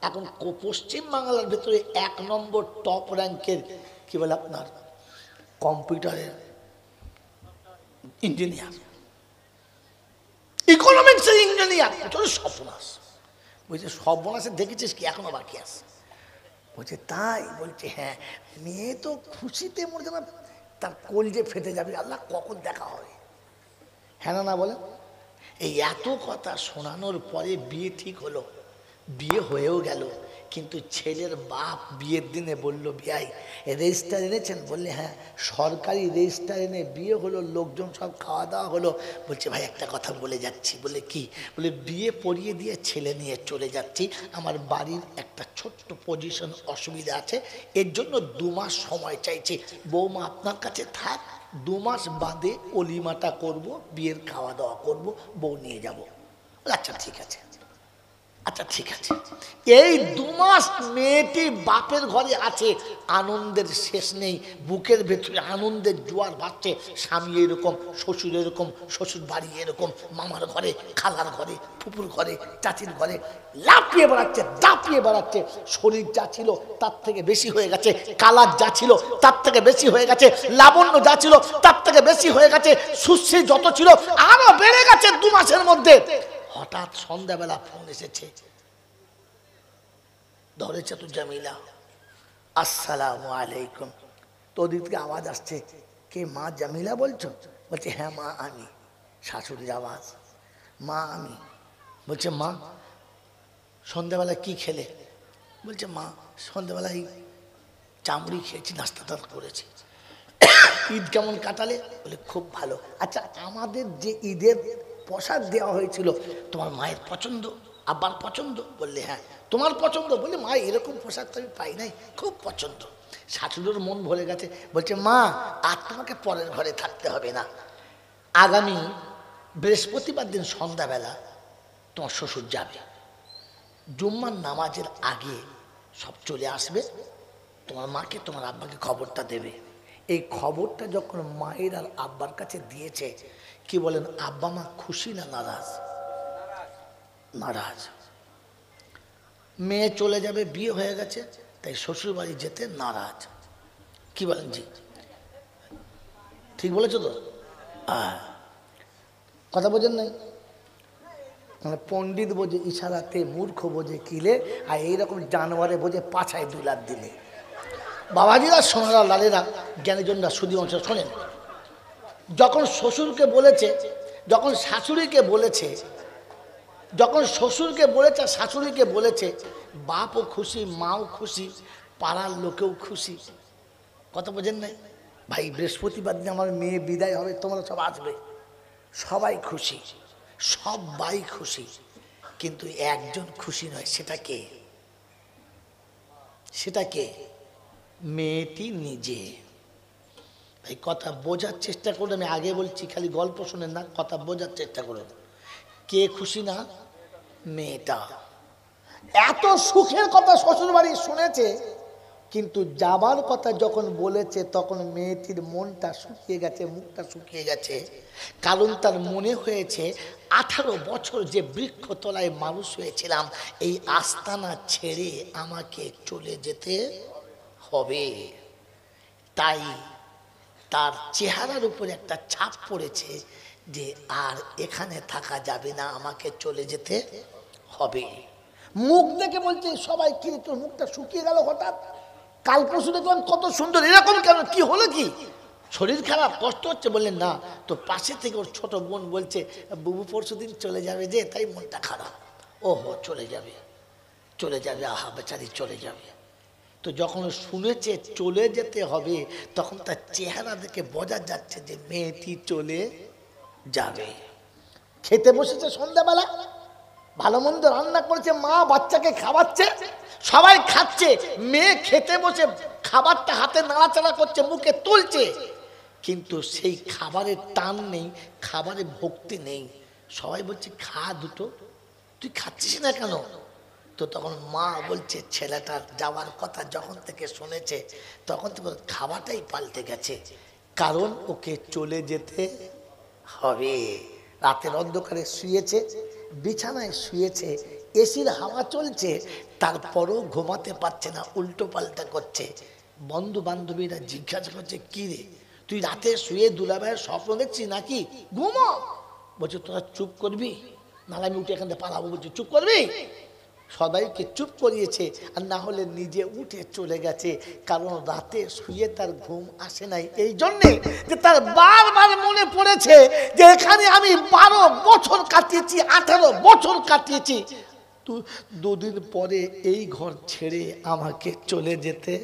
এখন পশ্চিম বাংলার ভেতরে 1 নম্বর টপ র্যাঙ্কের কি বলে আপনার কম্পিউটারের ইঞ্জিনিয়ার, ইকোনমিক্সের ইঞ্জিনিয়ার। চলো সর্বনাশ। বলছে সর্বনাশে দেখেছিস কি? এখনো বাকি আছে। বলছে তাই? বলছে হ্যাঁ। মেয়ে তো খুশিতে মরে যাবে, তার কলজে ফেটে যাবে, আল্লাহ কখন দেখা হবে। হ্যাঁ না বলে। এই এত কথা শোনানোর পরে বিয়ে ঠিক হলো, বিয়ে হয়েও গেল। কিন্তু ছেলের বাপ বিয়ের দিনে বলল বিয়াই রেজিস্টার এনেছেন? বললে হ্যাঁ। সরকারি রেজিস্টার এনে বিয়ে হলো, লোকজন সব খাওয়া দাওয়া হলো। বলছে ভাই একটা কথা বলে যাচ্ছি। বলে কি? বলে বিয়ে পড়িয়ে দিয়ে ছেলে নিয়ে চলে যাচ্ছি, আমার বাড়ির একটা ছোট্ট পজিশন অসুবিধা আছে, এর জন্য 2 মাস সময় চাইছি। বৌমা আপনার কাছে থাক, 2 মাস বাদে অলিমাটা করব, বিয়ের খাওয়া দাওয়া করব, বউ নিয়ে যাব। আচ্ছা ঠিক আছে, আচ্ছা ঠিক আছে। এই 2 মাস মেয়েটি বাপের ঘরে আছে, আনন্দের শেষ নেই, বুকের ভেতরে আনন্দের জোয়ার ভাসছে। স্বামী এরকম, শ্বশুর এরকম, শ্বশুর বাড়ি এরকম, মামার ঘরে, খালার ঘরে, ফুপুর ঘরে, চাচির ঘরে লাফিয়ে বেড়াচ্ছে, দাপিয়ে বেড়াচ্ছে। শরীর যা ছিল তার থেকে বেশি হয়ে গেছে, কালার যা ছিল তার থেকে বেশি হয়ে গেছে, লাবণ্য যা ছিল তার থেকে বেশি হয়ে গেছে, সুশ্রী যত ছিল আরো বেড়ে গেছে 2 মাসের মধ্যে। হঠাৎ সন্ধ্যাবেলা ফোন এসেছে, ধরেছে তো জামিলা। আসসালামু আলাইকুম। তো ওদিক থেকে আওয়াজ আসছে, কে মা জামিলা বলছো? বলছে হ্যাঁ মা আমি। শাশুড়ির আওয়াজ, মা আমি। বলছে মা সন্ধ্যাবেলা কি খেলে? বলছে মা সন্ধ্যাবেলায় চামড়ি খেয়েছি, নাস্তাটা করেছি। ঈদ কেমন কাটালে? বলে খুব ভালো। আচ্ছা আমাদের যে ঈদের পোশাক দেওয়া হয়েছিল তোমার মায়ের পছন্দ, আব্বার পছন্দ? বললে হ্যাঁ। তোমার পছন্দ? বলে মা এরকম পোশাক তো আমি পাই নাই, খুব পছন্দ। শাশুড়ির মন ভরে গেছে। বলছে মা আর তোমাকে পরের ঘরে থাকতে হবে না, আগামী বৃহস্পতিবার দিন সন্ধ্যাবেলা তোমার শ্বশুর যাবে, জুম্মার নামাজের আগে সব চলে আসবে, তোমার মাকে তোমার আব্বাকে খবরটা দেবে। এই খবরটা যখন মায়ের আর আব্বার কাছে দিয়েছে, কি বলেন, আব্বা মা খুশি না নারাজ? নারাজ। মেয়ে চলে যাবে, বিয়ে হয়ে গেছে, তাই শ্বশুর বাড়ি যেতে নারাজ। কি বলেন জি? ঠিক বলেছো তো? কথা বোঝেন নাই? মানে পণ্ডিত বোঝে ইশারাতে, মূর্খ বোঝে কিলে, আর এইরকম জানোয়ারে বোঝে পাছায় দুলার দিলে। বাবাজিরা, সোনারা, লালেরা, জ্ঞানীজনরা, সুধী অংশ শোনেন। যখন শ্বশুরকে বলেছে, যখন শাশুড়িকে বলেছে, যখন শ্বশুরকে বলেছে, শাশুড়িকে বলেছে, বাপও খুশি, মাও খুশি, পাড়ার লোকেও খুশি। কথা বোঝেন নাই? ভাই, বৃহস্পতিবার দিন আমার মেয়ে বিদায় হবে, তোমরা সব আসবে, সবাই খুশি, সবাই খুশি, কিন্তু একজন খুশি নয়। সেটা কে? সেটা কে? মেয়েটি নিজে। ভাই, কথা বোঝার চেষ্টা করুন। আমি আগে বলছি, খালি গল্প শোনেন না, কথা বোঝার চেষ্টা করুন। কে খুশি না? মেয়েটা। এত সুখের কথা শ্বশুর বাড়ি শুনেছে, কিন্তু যাবার কথা যখন বলেছে তখন মেয়েটির মনটা শুকিয়ে গেছে, মুখটা শুকিয়ে গেছে। কারণ তার মনে হয়েছে 18 বছর যে বৃক্ষতলায় মানুষ হয়েছিলাম, এই আস্তানা ছেড়ে আমাকে চলে যেতে হবে। তাই তার চেহারার উপর একটা ছাপ পড়েছে যে আর এখানে থাকা যাবে না, আমাকে চলে যেতে হবে। মুখ দেখে বলছে সবাই, কি তোর মুখটা শুকিয়ে গেল হঠাৎ? কাল পরশু দেখলাম কত সুন্দর, এরকম কেন? কি হলো? কি শরীর খারাপ, কষ্ট হচ্ছে? বললেন না। তো পাশে থেকে ওর ছোট বোন বলছে, বুবু পরশুদিন চলে যাবে যে, তাই মনটা খারাপ। ওহো, চলে যাবে, চলে যাবে, আহা বেচারি চলে যাবে। তো যখন শুনেছে চলে যেতে হবে, তখন তার চেহারা দেখে বোঝা যাচ্ছে যে মেয়েটি চলে যাবে। খেতে বসেছে সন্ধ্যাবেলা, ভালো মন্দ রান্না করেছে, মা বাচ্চাকে খাওয়াচ্ছে, সবাই খাচ্ছে। মেয়ে খেতে বসে খাবারটা হাতে নাড়াচাড়া করছে, মুখে তুলছে, কিন্তু সেই খাবারের টান নেই, খাবারের ভক্তি নেই। সবাই বলছে খা দুটো, তুই খাচ্ছিস না কেন? তো তখন মা বলছে, ছেলেটার যাওয়ার কথা যখন থেকে শুনেছে তখন থেকে খাওয়াটাই পাল্টে গেছে, কারণ ওকে চলে যেতে হবে। রাতের অন্ধকারে শুয়েছে, বিছানায় শুয়েছে, এসির হাওয়া চলছে, তারপরও ঘুমাতে পারছে না, উল্টো পাল্টা করছে। বন্ধু বান্ধবীরা জিজ্ঞাসা করছে, কি রে তুই রাতে শুয়ে দুলাভাইয়ের স্বপ্ন দেখছিস নাকি? ঘুমো। বলছে তোরা চুপ করবি, নাহলে আমি উঠে এখান থেকে পালাবো। বলছে চুপ করবি। সবাইকে চুপ করিয়েছে, আর না হলে নিজে উঠে চলে গেছে। কারণ রাতে শুয়ে তার ঘুম আসে নাই, এই জন্যে যে তার বারবার মনে পড়েছে যে এখানে আমি 12 বছর কাটিয়েছি, 18 বছর কাটিয়েছি, তো 2 দিন পরে এই ঘর ছেড়ে আমাকে চলে যেতে।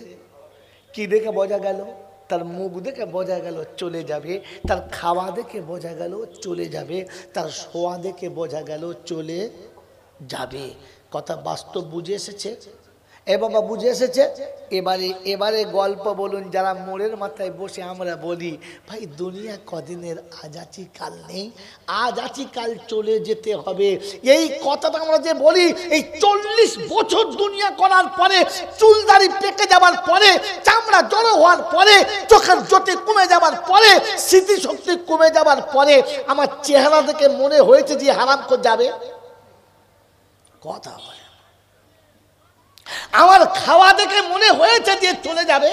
কি দেখে বোঝা গেল? তার মুখ দেখে বোঝা গেল চলে যাবে, তার খাওয়া দেখে বোঝা গেল চলে যাবে, তার শোয়া দেখে বোঝা গেল চলে যাবে। কথা বাস্তব বুঝে এসেছে? এ বাবা বুঝে এসেছে? এবারে গল্প বলুন। যারা মোড়ের মাথায় বসে আমরা বলি, ভাই দুনিয়া কদিনের, আজ আছি কাল নেই, আজ আছি কাল চলে যেতে হবে। এই কথাটা আমরা যে বলি, এই 40 বছর দুনিয়া করার পরে, চুলদাড়ি পেকে যাবার পরে, চামড়া জড়ো হওয়ার পরে, চোখের জ্যোতি কমে যাবার পরে, স্মৃতিশক্তি কমে যাবার পরে আমার চেহারা দেখে মনে হয়েছে যে হারাম করে যাবে। কথা বলে আমার খাওয়া দেখে মনে হয়েছে যে চলে যাবে।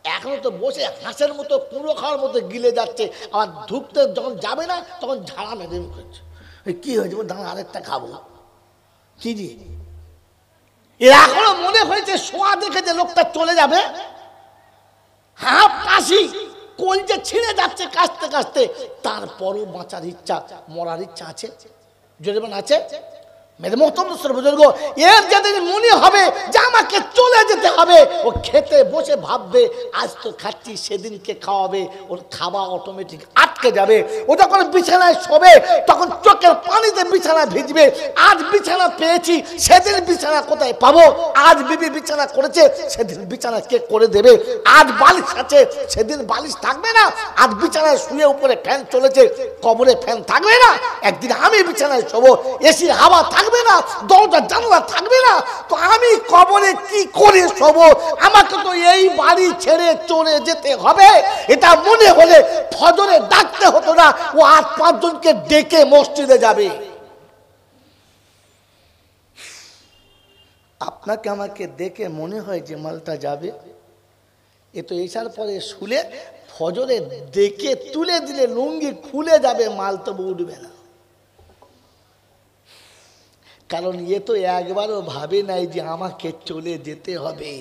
এখনো তো বসে হাঁসের মতো, কুমড়ো খাওয়ার মতো গিলে যাচ্ছে। আবার ধুকতে যখন যাবে না তখন ঝাড়া মেরে করছে, কি হয়েছে? দাঁড়া আরেকটা খাবো। কি জি, এখনো মনে হয়েছে শোয়া দেখে যে লোকটা চলে যাবে। হাঁপ কাশি, কলজে ছিঁড়ে যাচ্ছে কাশতে কাশতে, তারপরও বাঁচার ইচ্ছা, মরার ইচ্ছা আছে। জোরে আছে? মেরে মোহতরম বুজুর্গ, এর যেদিন মনে হবে যে আমাকে চলে যেতে হবে, ও খেতে বসে ভাববে আজ তো খাচ্ছি, সেদিনকে খাওয়াবে, ওর খাওয়া অটোমেটিক আটকে যাবে। ও যখন বিছানায় শোবে তখন চোখের পানিতে বিছানা ভিজবে। আজ বিছানা পেয়েছি, সেদিন বিছানা কোথায় পাবো? আজ বিবি বিছানা করেছে, সেদিন বিছানা কে করে দেবে? আজ বালিশ আছে, সেদিন বালিশ থাকবে না। আজ বিছানায় শুয়ে উপরে ফ্যান চলেছে, কবরে ফ্যান থাকবে না। একদিন আমি বিছানায় শোবো, এসির হাওয়া থাকবে না, দরজা জানলা থাকবে না। তো আমি কবরে কি করে শোবো? আমাকে তো এই বাড়ি ছেড়ে চলে যেতে হবে। এটা মনে হলে ফজরে ডাকতে হতো না, ও 8-5 জনকে ডেকে মসজিদে যাবে। আপনাকে আমাকে দেখে মনে হয় যে মালটা যাবে, এ তো এসার পরে শুলে ফজরে ডেকে তুলে দিলে লুঙ্গি খুলে যাবে, মাল তো উঠবে না। কারণ এ তো একবারও ভাবে নাই যে আমাকে চলে যেতে হবে।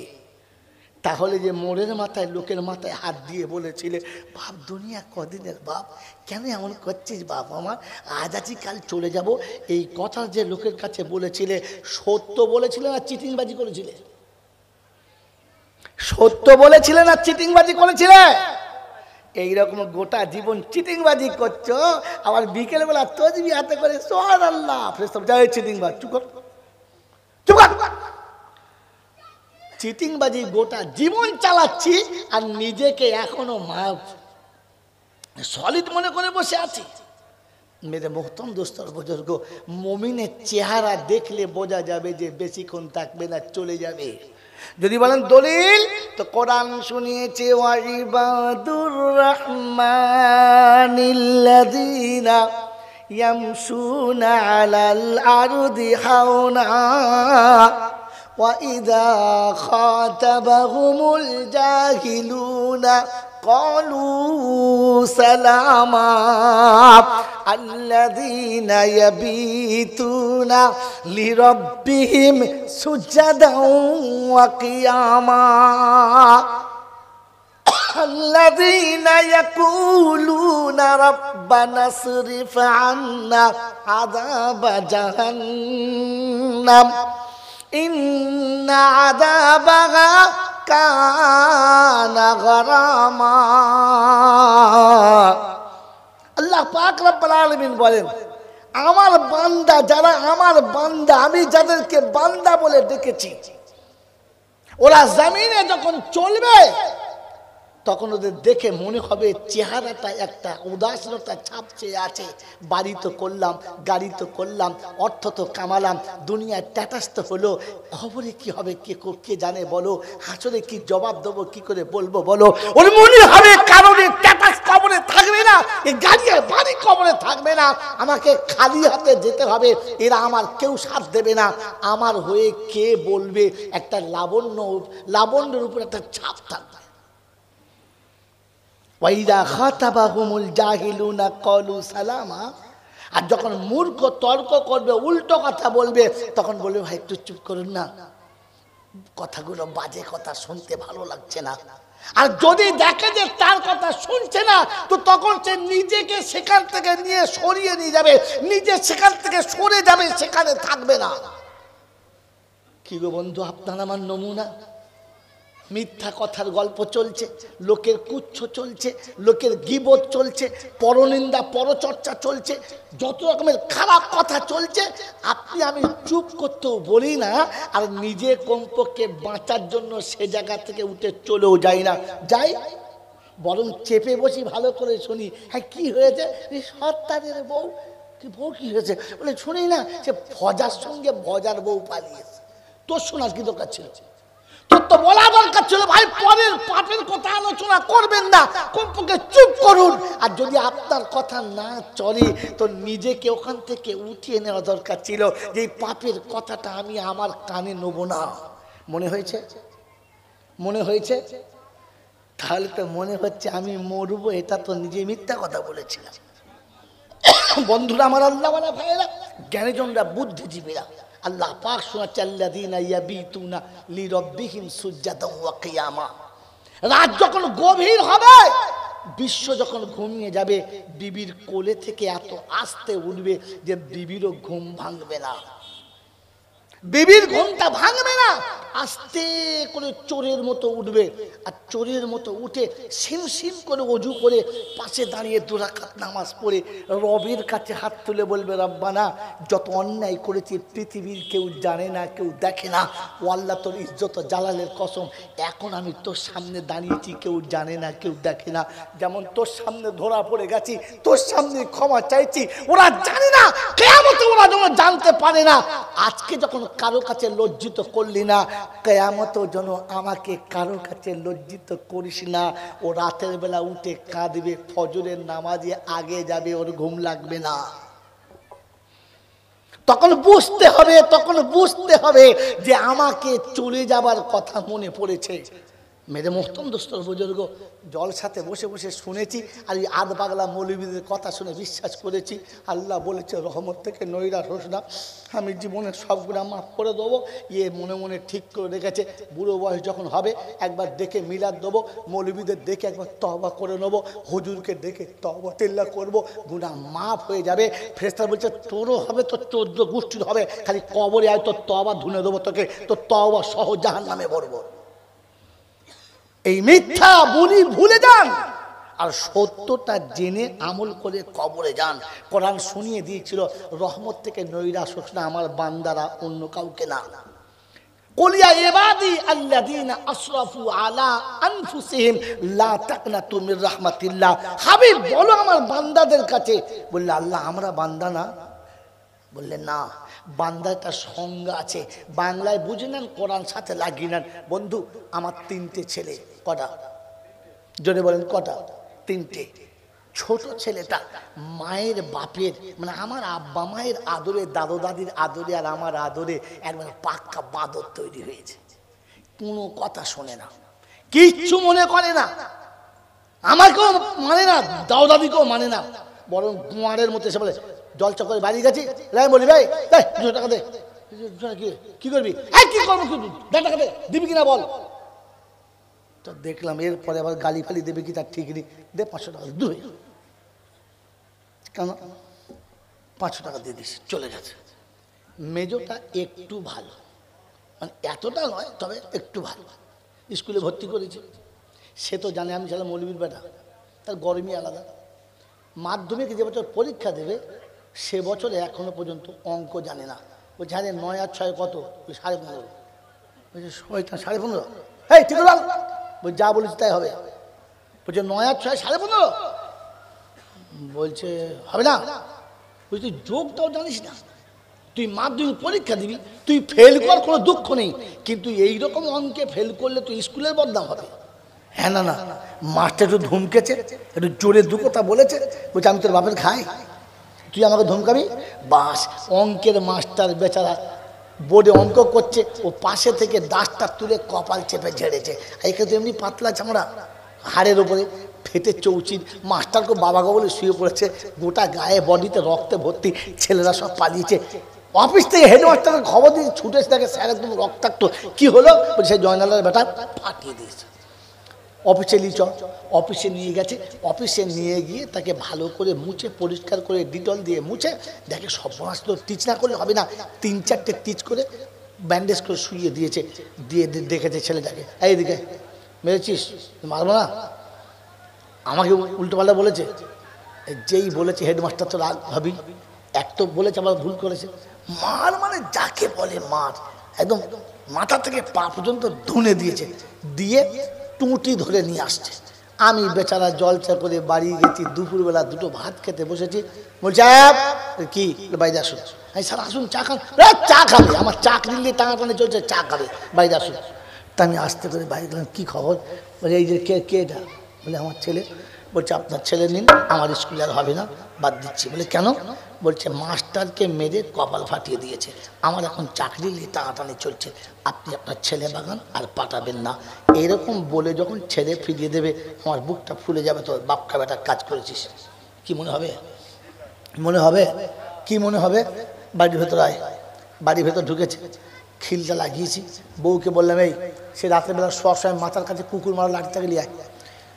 তাহলে যে মোড়ের মাথায়, লোকের মাথায় হাত দিয়ে বলেছিলে, বাপ দুনিয়া কদিনের বাপ, কেন এমন করছিস বাপ আমার, আজ আছি কাল চলে যাব, এই কথা যে লোকের কাছে বলেছিলে, সত্য বলেছিলে না চিটিংবাজি করেছিলে? সত্য বলেছিলে না চিটিংবাজি করেছিলে? এইরকম গোটা জীবন চিটিংবাজি করছো, আবার বিকেল বেলা তসবি হাতে করে সুবহানাল্লাহ ফেরেশতা যায় চিটিংবাজ। চুপ কর, চুপ কর। চিটিংবাজি গোটা জীবন চালাচ্ছি, আর নিজেকে এখনো সলিড মনে করে বসে আছি। মেরে মোহতরম দোস্তর বুজুর্গ, মুমিনের চেহারা দেখলে বোঝা যাবে যে বেশিক্ষণ থাকবে না, চলে যাবে। যদি বলেন দলিল, তো কোরআন শুনিয়েছে, ওয়াইবাদুর রহমানিল্লাযীনা ইয়ামশুনা আলাল আরদি হাওনা ওয়া ইযা খাতাবাহুমুল জাহিলুনা ক্বালু সালামা আল্লাযীনা ইয়াবিতুনা লিরাব্বিহিম সুজদান ওয়া কিয়ামা আল্লাযীনা ইয়াকুলুনা রাব্বানা ইসরিফ আন্না আযাবা জাহান্নাম ইন্না আযাবাহা কানা গরামা। আল্লাহ পাক রব্বুল আলামিন বলেন, আমার বান্দা যারা, আমার বান্দা, আমি যাদেরকে বান্দা বলে ডেকেছি, ওরা জমিনে যখন চলবে তখন ওদের দেখে মনে হবে চেহারাটা একটা উদাসীনতা ছাপছে আছে। বাড়ি তো করলাম, গাড়ি তো করলাম, অর্থ তো কামালাম, দুনিয়ায় ট্যাটাস তো হলো, খবরে কি হবে কে জানে বলো, হাসরে কি জবাব দেবো, কি করে বলবো বলো। ওর মনে হবে কারণে ট্যাটাস কবরে থাকবে না, এই গাড়ি আর বাড়ি কবরে থাকবে না, আমাকে খালি হাতে যেতে হবে, এরা আমার কেউ সাথ দেবে না, আমার হয়ে কে বলবে। একটা লাবণ্যের উপর একটা ছাপ থাকবে। ওয়াইদা খাতাবাহুমুল জাহিলুনা ক্বালু সালামা, আর যখন মূর্খ তর্ক করবে, উল্টো কথা বলবে, তখন বলবে ভাই একটু চুপ করুন না, কথাগুলো বাজে কথা, শুনতে ভালো লাগছে না। আর যদি দেখে যে তার কথা শুনছে না, তো তখন সে নিজেকে সেখান থেকে নিয়ে সরিয়ে নিয়ে যাবে, নিজে সেখান থেকে সরে যাবে, সেখানে থাকবে না। কি গো বন্ধু, আপনার আমার নমুনা। মিথ্যা কথার গল্প চলছে, লোকের কুচ্ছ চলছে, লোকের গীবত চলছে, পরনিন্দা পরচর্চা চলছে, যত রকমের খারাপ কথা চলছে। আপনি আমি চুপ করতেও বলি না, আর নিজে কমপক্ষে বাঁচার জন্য সে জায়গা থেকে উঠে চলেও যাই না, যাই বরং চেপে বসি, ভালো করে শুনি। হ্যাঁ কি হয়েছে, সত্তারের বউ, বউ কি হয়েছে বলে শুনি না, সে ভজার সঙ্গে ভজার বউ পালিয়েছে। তোর শোনার কি দরকার ছিল? তোর তো বলা দরকার ছিল ভাই পরের পাপের কথা আলোচনা করবেন না, কমপক্ষে চুপ করুন। আর যদি আপনার কথা না চলে, তো নিজেকে ওখান থেকে উঠিয়ে নেওয়া দরকার ছিল, যে এই পাপের কথাটা আমি আমার কানে নেব না। মনে হয়েছে? মনে হয়েছে? তাহলে তো মনে হচ্ছে আমি মরবো, এটা তো নিজে মিথ্যা কথা বলেছিলাম। বন্ধুরা আমার, আল্লাহ ভাইয়েরা, জ্ঞানীজনরা, বুদ্ধিজীবীরা, আল্লাহ পাক শোনাচ্ছে, আল্লাযীনা ইয়াবিতুনা লিরাব্বিহিম সুজদান ওয়া কিয়ামা। রাত যখন গভীর হবে, বিশ্ব যখন ঘুমিয়ে যাবে, বিবির কোলে থেকে এত আস্তে উঠবে যে বিবিরও ঘুম ভাঙবে না। বিবির ঘুমটা ভাঙবে না, আস্তে করে চোরের মতো উঠবে, আর চোরের মতো উঠে সিম সিম করে অজু করে পাশে দাঁড়িয়ে 2 রাকাত নামাজ পড়ে রবের কাছে হাত তুলে বলবে, রব্বানা যত অন্যায় করেছি পৃথিবীর কেউ জানে না, কেউ দেখে না, ও আল্লাহ তোর ইজ্জত জালালের কসম, এখন আমি তোর সামনে দাঁড়িয়েছি, কেউ জানে না, কেউ দেখে না, যেমন তোর সামনে ধরা পড়ে গেছি, তোর সামনে ক্ষমা চাইছি, ওরা জানে না, কিয়ামতে ওরা যেন জানতে পারে না, আজকে যখন কারো কাছে লজ্জিত করলি না, কিয়ামতেও যেন আমাকে কারো কাছে লজ্জিত করিস না। ও রাতের বেলা উঠে কাঁদবে, ফজরের নামাজে আগে যাবে, ওর ঘুম লাগবে না। তখন বুঝতে হবে যে আমাকে চলে যাবার কথা মনে পড়েছে। মেরে মোহতম দোস্তর বুজুর্গ, জলসাতে বসে বসে শুনেছি, আর এই আধ পাগলা মৌলবীদের কথা শুনে বিশ্বাস করেছি। আল্লাহ বলেছে রহমত থেকে নৈরাশ হোস না, আমি জীবনের সবগুলো মাফ করে দেবো। ইয়ে মনে মনে ঠিক করে রেখেছে, বুড়ো বয়স যখন হবে একবার ডেকে মিলাদ দেবো, মৌলবীদের দেখে একবার তওবা করে নেবো, হুজুরকে দেখে তওবা তিল্লা করবো, গুনাহ মাফ হয়ে যাবে। ফেরেশতা বলছে তোরও হবে, তোর 14 গোষ্ঠীর হবে, খালি কবরে আয় তোর তওবা ধুনে দেবো তোকে, তোর তওবা সহ জাহান্নামে ভরবো। এই মিথ্যা বলি ভুলে যান, আর সত্যটা জেনে আমল করে কবরে যান। কোরআন শুনিয়ে দিয়েছিল রহমত থেকে নৈরাশ হোস না আমার বান্দারা, অন্য কাউকে না। কুলিয়া ইবাদি আল্লাযীনা আসরাফু আলা আনফুসিহিম লা তাকনাতু মির রাহমাতিল্লাহ, হাবিব বলো আমার বান্দাদের কাছে। বললে আল্লাহ আমরা বান্দা না? বললে না, বান্দার একটা সংজ্ঞা আছে, বাংলায় বুঝে নেন, কোরআন সাথে লাগিয়ে নেন। বন্ধু আমার 3টে ছেলে, কটা জোরে বলেন কটা? 3টে। ছোট ছেলেটা মায়ের বাপের মানে আমার আব্বা মায়ের আদরে, দাদু দাদির আদরে আর আমার আদরে একবার পাক্কা বাদর তৈরি হয়েছে। কোনো কথা শোনে না, কিচ্ছু মনে করে না, আমাকেও মানে না, দাদু দাদিকেও মানে না, বরং গুয়ারের মতো এসে বলে জলচা করে বাড়ি গেছি, বলি ভাই 200 টাকা দে। কি করবি? কি করবো, টাকা দে, দিবি কিনা বল। তো দেখলাম এরপরে আবার গালি ফালি দেবে কি তার ঠিক নেই, দে 500 টাকা দূরে, কেন 500 টাকা দিয়ে দিস, চলে গেছে। মেজোটা একটু ভালো, মানে এতটা নয়, তবে একটু ভালো, স্কুলে ভর্তি করেছি। সে তো জানে আমি ছিলাম মৌলবীর বেটা, তার গরমই আলাদা। মাধ্যমিকে যে বছর পরীক্ষা দেবে সে বছরে এখনো পর্যন্ত অঙ্ক জানে না। বলছে হ্যাঁ 9 আর 6 কত? 15.5। বলছে 15.5? এই ঠিক বল, বলছে যা বলিস তাই হবে। বলছে 9 আর 6 15.5? বলছে হবে না। বলছি তুই যোগটাও জানিস না, তুই মাধ্যমিক পরীক্ষা দিবি, তুই ফেল কর, কোনো দুঃখ নেই, কিন্তু এইরকম অঙ্কে ফেল করলে তুই স্কুলের বদনাম হবে। হ্যাঁ না না, মাস্টার একটু ধমকেছে, একটু জোরে 2 কথা বলেছে, বলছে আমি তোর বাপের খাই, তুই আমাকে ধমকাবি? বাস, অঙ্কের মাস্টার বেচারা বোর্ডে অঙ্ক করছে, ও পাশে থেকে দাঁতটা তুলে কপাল চেপে ঝেড়েছে। এখানে তো এমনি পাতলা চামড়া, হাড়ের ওপরে ফেটে চৌচির, মাস্টারকে বাবাকে বলে শুয়ে পড়েছে, গোটা গায়ে বডিতে রক্তে ভর্তি, ছেলেরা সব পালিয়েছে। অফিস থেকে হেডমাস্টারকে খবর দিয়ে ছুটেছে, তাকে স্যার একদম রক্তাক্ত, কি হলো? বলছে জয়নালের বেটা ফাটিয়ে দিয়েছে। অফিসে অফিসে নিয়ে গেছে, অফিসে নিয়ে গিয়ে তাকে ভালো করে মুছে পরিষ্কার করে ডিটল দিয়ে মুছে দেখে সর্বনাশ, তো টিচ না করলে হবে না, 3-4টে টিচ করে ব্যান্ডেজ করে শুয়ে দিয়েছে। দিয়ে দেখেছে ছেলেটাকে, এইদিকে মেরেছিস, মারবো না, আমাকে উল্টোপাল্টা বলেছে। যেই বলেছে হেডমাস্টার তো রাগ ভাবি, এক তো বলেছে আবার ভুল করেছে। মার মানে যাকে বলে মার, একদম মাথা থেকে পা পর্যন্ত ধুনে দিয়েছে, দিয়ে টুঁটি ধরে নিয়ে আসছে। আমি বেচারা জলচা করে বাড়ি গেছি, দুপুরবেলা 2টো ভাত খেতে বসেছি। বলছে কি বাইরে আসুন, আমি স্যার আসুন চা খান। চা খাবে, আমার চাকরি নিয়ে টানাটানি চলছে, চা খাবে, বাইরে আসুন। তা আমি আসতে করে বাইরে গেলাম, কী খবর? বলে এই যে কে এটা? বলে আমার ছেলে। বলছে আপনার ছেলে নিন, আমার স্কুলে আর হবে না, বাদ দিচ্ছি। বলে কেন? বলছে মাস্টারকে মেরে কপাল ফাটিয়ে দিয়েছে, আমার এখন চাকরি নিয়ে টানাটানি চলছে, আপনি আপনার ছেলে বাগান আর পাঠাবেন না। এরকম বলে যখন ছেলে ফিরিয়ে দেবে আমার বুকটা ফুলে যাবে, তোর বাপকা বেটা কাজ করেছিস। কি মনে হবে? মনে হবে কি মনে হবে? বাড়ির ভেতর আয়, বাড়ির ভেতর ঢুকেছে, খিলটা লাগিয়েছি, বউকে বললাম এই সে রাত্রেবেলা শোয়ার সময় মাথার কাছে কুকুর মারা লাঠিটাকে লিয়ে আয়।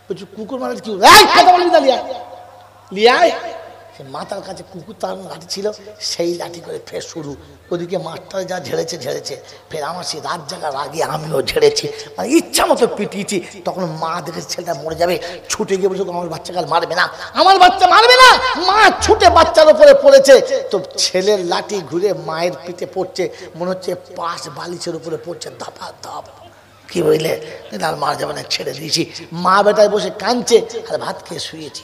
বলছি কুকুর মারা কি? কথা বলবি না, লিয়ায় সে মাথার কাছে কুকুর তার লাঠি ছিল, সেই লাঠি করে ফের শুরু। ওদিকে মাস্টার যা ঝেড়েছে, ফের আমার সেই রাত জায়গা রাগে আমিও ঝেড়েছি, মানে ইচ্ছা মতো পিটিয়েছি। তখন মা দেখেছে ছেলেটা মরে যাবে, ছুটে গিয়ে বলছে আমার বাচ্চাকে মারবে না, আমার বাচ্চা মারবে না। মা ছুটে বাচ্চার উপরে পড়েছে, তো ছেলের লাঠি ঘুরে মায়ের পিঠে পড়ছে, মনে হচ্ছে পাশ বালিশের উপরে পড়ছে ধাপা ধাপ। কি বুঝলে, আর মার যাবে না, ছেড়ে দিয়েছি। মা বেটায় বসে কাঁদছে আর ভাত খেয়ে শুয়েছি।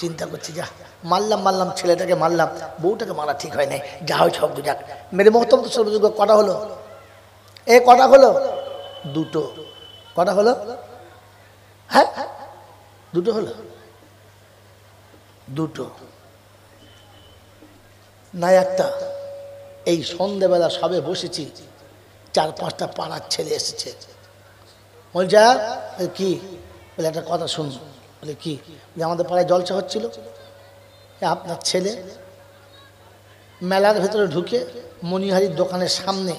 চিন্তা করছি, যা মারলাম ছেলেটাকে মারলাম, বউটাকে মারা ঠিক হয় নাই, যা হয় সব যাক। মেরে মহতম তো সর্বযোগ্য কটা হলো? কটা হলো? দুটো। কটা হলো? হ্যাঁ, দুটো হলো। দুটো না একটা। এই সন্ধ্যেবেলা সবে বসেছি, 4-5টা পাড়ার ছেলে এসেছে। বলছে কি? বলে একটা কথা শুন। বলে কি? আমাদের পাড়ায় জলসা হচ্ছিল, আপনার ছেলে মেলার ভেতরে ঢুকে মণিহারির দোকানের সামনে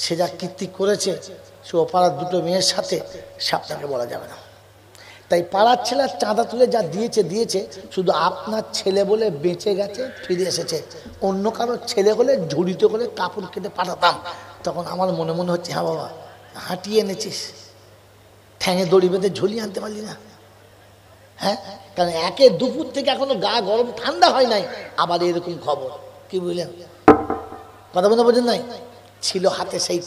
সে যা কীর্তি করেছে, সে ও পাড়ার দুটো মেয়ের সাথে, সে আপনাকে বলা যাবে না। তাই পাড়ার ছেলে চাঁদা তুলে যা দিয়েছে, শুধু আপনার ছেলে বলে বেঁচে গেছে, ফিরে এসেছে। অন্য কারোর ছেলে হলে ঝুড়িতে করে কাপড় কেটে পাঠাতাম। তখন আমার মনে হচ্ছে, হ্যাঁ বাবা, হাঁটিয়ে এনেছিস, ঠ্যাঙে দড়ি বেঁধে ঝুলিয়ে আনতে পারলি না? হ্যাঁ, কারণ একে দুপুর থেকে এখনো গা গরম ঠান্ডা হয় নাই, আবার এরকম খবর। কি বুঝলেন? কথা বলতে বোঝেন নাই? ছিল হাতে সেই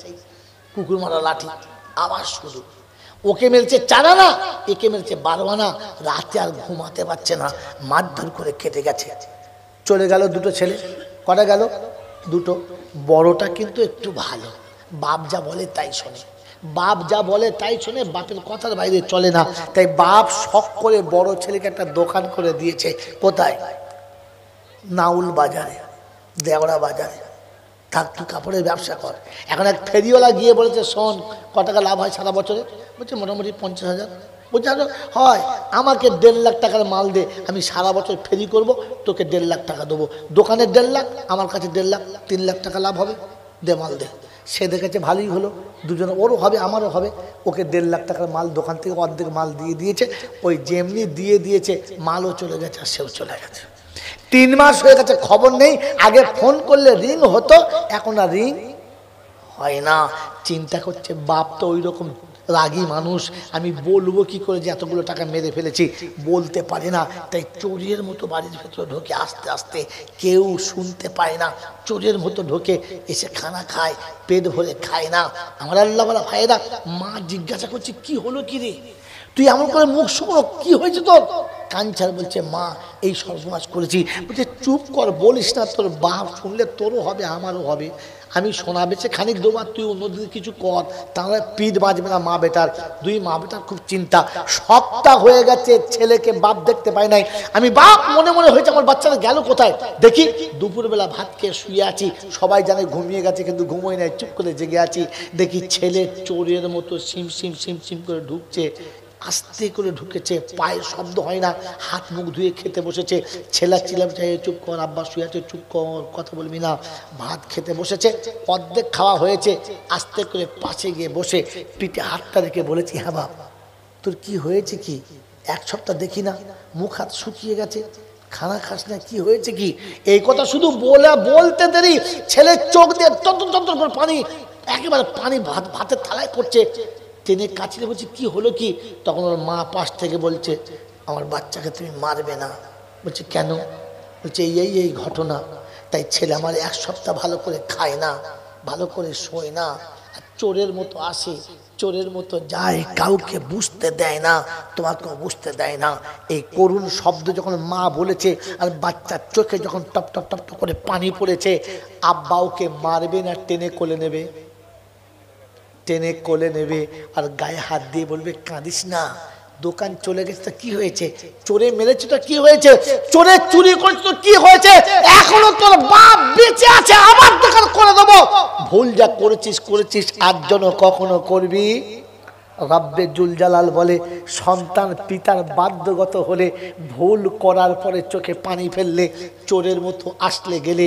কুকুর মারা লাঠি, আবার শুরু। ওকে মেরেছে 4 আনা, একে মেরেছে 12 আনা। রাতে আর ঘুমাতে পারছে না, মারধর করে কেটে গেছে। চলে গেল দুটো ছেলে। কটা গেল? দুটো। বড়টা কিন্তু একটু ভালো, বাপ যা বলে তাই শোনে। বাপের কথার বাইরে চলে না। তাই বাপ শখ করে বড় ছেলেকে একটা দোকান করে দিয়েছে। কোথায়? নাউল বাজারে, দেওড়া বাজারে। থাক, তুই কাপড়ের ব্যবসা কর। এখন এক ফেরিওয়ালা গিয়ে বলেছে, শোন, ক টাকা লাভ হয় সারা বছরে? বলছে মোটামুটি 50,000। বলছে হয়, আমাকে 1.5 লাখ টাকার মাল দে, আমি সারা বছর ফেরি করব, তোকে 1.5 লাখ টাকা দেবো। দোকানের 1.5 লাখ, আমার কাছে 1.5 লাখ, 3 লাখ টাকা লাভ হবে। দে মাল দে। সে দেখেছে ভালোই হলো, দুজনে, ওরও হবে আমারও হবে। ওকে 1.5 লাখ টাকার মাল দোকান থেকে অর্ধেক মাল দিয়ে দিয়েছে। ওই যেমনি দিয়ে দিয়েছে, মালও চলে গেছে আর সেও চলে গেছে। 3 মাস হয়ে গেছে, খবর নেই। আগে ফোন করলে রিং হতো, এখন আর রিং হয় না। চিন্তা করছে, বাপ তো ওই রকম রাগী মানুষ, আমি বলবো কি করে যে এতগুলো টাকা মেরে ফেলেছি? বলতে পারে না। তাই চোরের মতো বাড়ির ভেতরে ঢোকে, আস্তে আস্তে, কেউ শুনতে পায় না। চোরের মতো ঢোকে, এসে খানা খায়, পেট ভরে খায় না। আমার আল্লাহ বলা ভাইরা, মা জিজ্ঞাসা করছে, কি হলো কি রে, তুই এমন করে মুখ শুকনো, কি হয়েছে তোর? কাঞ্চার বলছে, মা এই সর্বনাশ করেছি। বলছে, চুপ কর, বলিস না, তোর বাপ শুনলে তোরও হবে আমারও হবে। আমি সোনা বেচে খানিক দেবো, তুই অন্যদিকে কিছু কর, তাহলে পিঠ বাজবে না মা বেটার। 2 মা বেটার খুব চিন্তা। সপ্তাহ হয়ে গেছে, ছেলেকে বাপ দেখতে পাই নাই। আমি বাপ মনে হয়েছে, আমার বাচ্চারা গেল কোথায়? দেখি দুপুরবেলা ভাত খেয়ে শুয়ে আছি, সবাই জানে ঘুমিয়ে গেছে, কিন্তু ঘুমোই নাই, চুপ করে জেগে আছি। দেখি ছেলে চোরের মতো সিম সিম করে ঢুকছে। আস্তে করে ঢুকেছে, পায়ের শব্দ হয় না, হাত মুখ ধুয়ে খেতে বসেছে। ছেলে চিলাম চাই, চুপ কর, আব্বা শুয়ে আছে, চুপ কর, কথা বলবি না। ভাত খেতে বসেছে, অর্ধেক খাওয়া হয়েছে। আস্তে করে পাশে গিয়ে বসে পিঠে হাতটা রেখে বলেছি, হ্যাঁ বাপ, তোর কি হয়েছে? কি 1 সপ্তাহ দেখি না, মুখ হাত শুকিয়ে গেছে, খানা খাস না, কি হয়েছে কি? এই কথা শুধু বলতে দেরি, ছেলের চোখ দিয়ে তত করে পানি, একেবারে পানি ভাতের থালায় পড়ছে। টেনে কাছে বলছি, কি হলো কি? তখন ওর মা পাশ থেকে বলছে, আমার বাচ্চাকে তুমি মারবে না। বলছে, কেন? বলছে, এই ঘটনা। তাই ছেলে আমার 1 সপ্তাহ ভালো করে খায় না, ভালো করে শোয় না, আর চোরের মতো আসে, চোরের মতো যায়, কাউকে বুঝতে দেয় না, তোমাকেও বুঝতে দেয় না। এই করুণ শব্দ যখন মা বলেছে, আর বাচ্চার চোখে যখন টপ টপ টপ করে পানি পড়েছে, আব্বা ওকে মারবে না, টেনে কোলে নেবে, টেনে কোলে নেবে, আর গায়ে হাত দিয়ে বলবে, কাঁদিস না, দোকান চলে গেছে তো কি হয়েছে? চোরে মেরেছে তো কি হয়েছে? চোরে চুরি করেছে তো কি হয়েছে? এখনো তোর বাপ বেঁচে আছে, আবার দোকান করে দেবো। ভুল যা করেছিস আর যেন কখনো করবি। রব্বে জুল জালাল বলে, সন্তান পিতার বাধ্যগত হলে, ভুল করার পরে চোখে পানি ফেললে চোরের মতো আসলে গেলে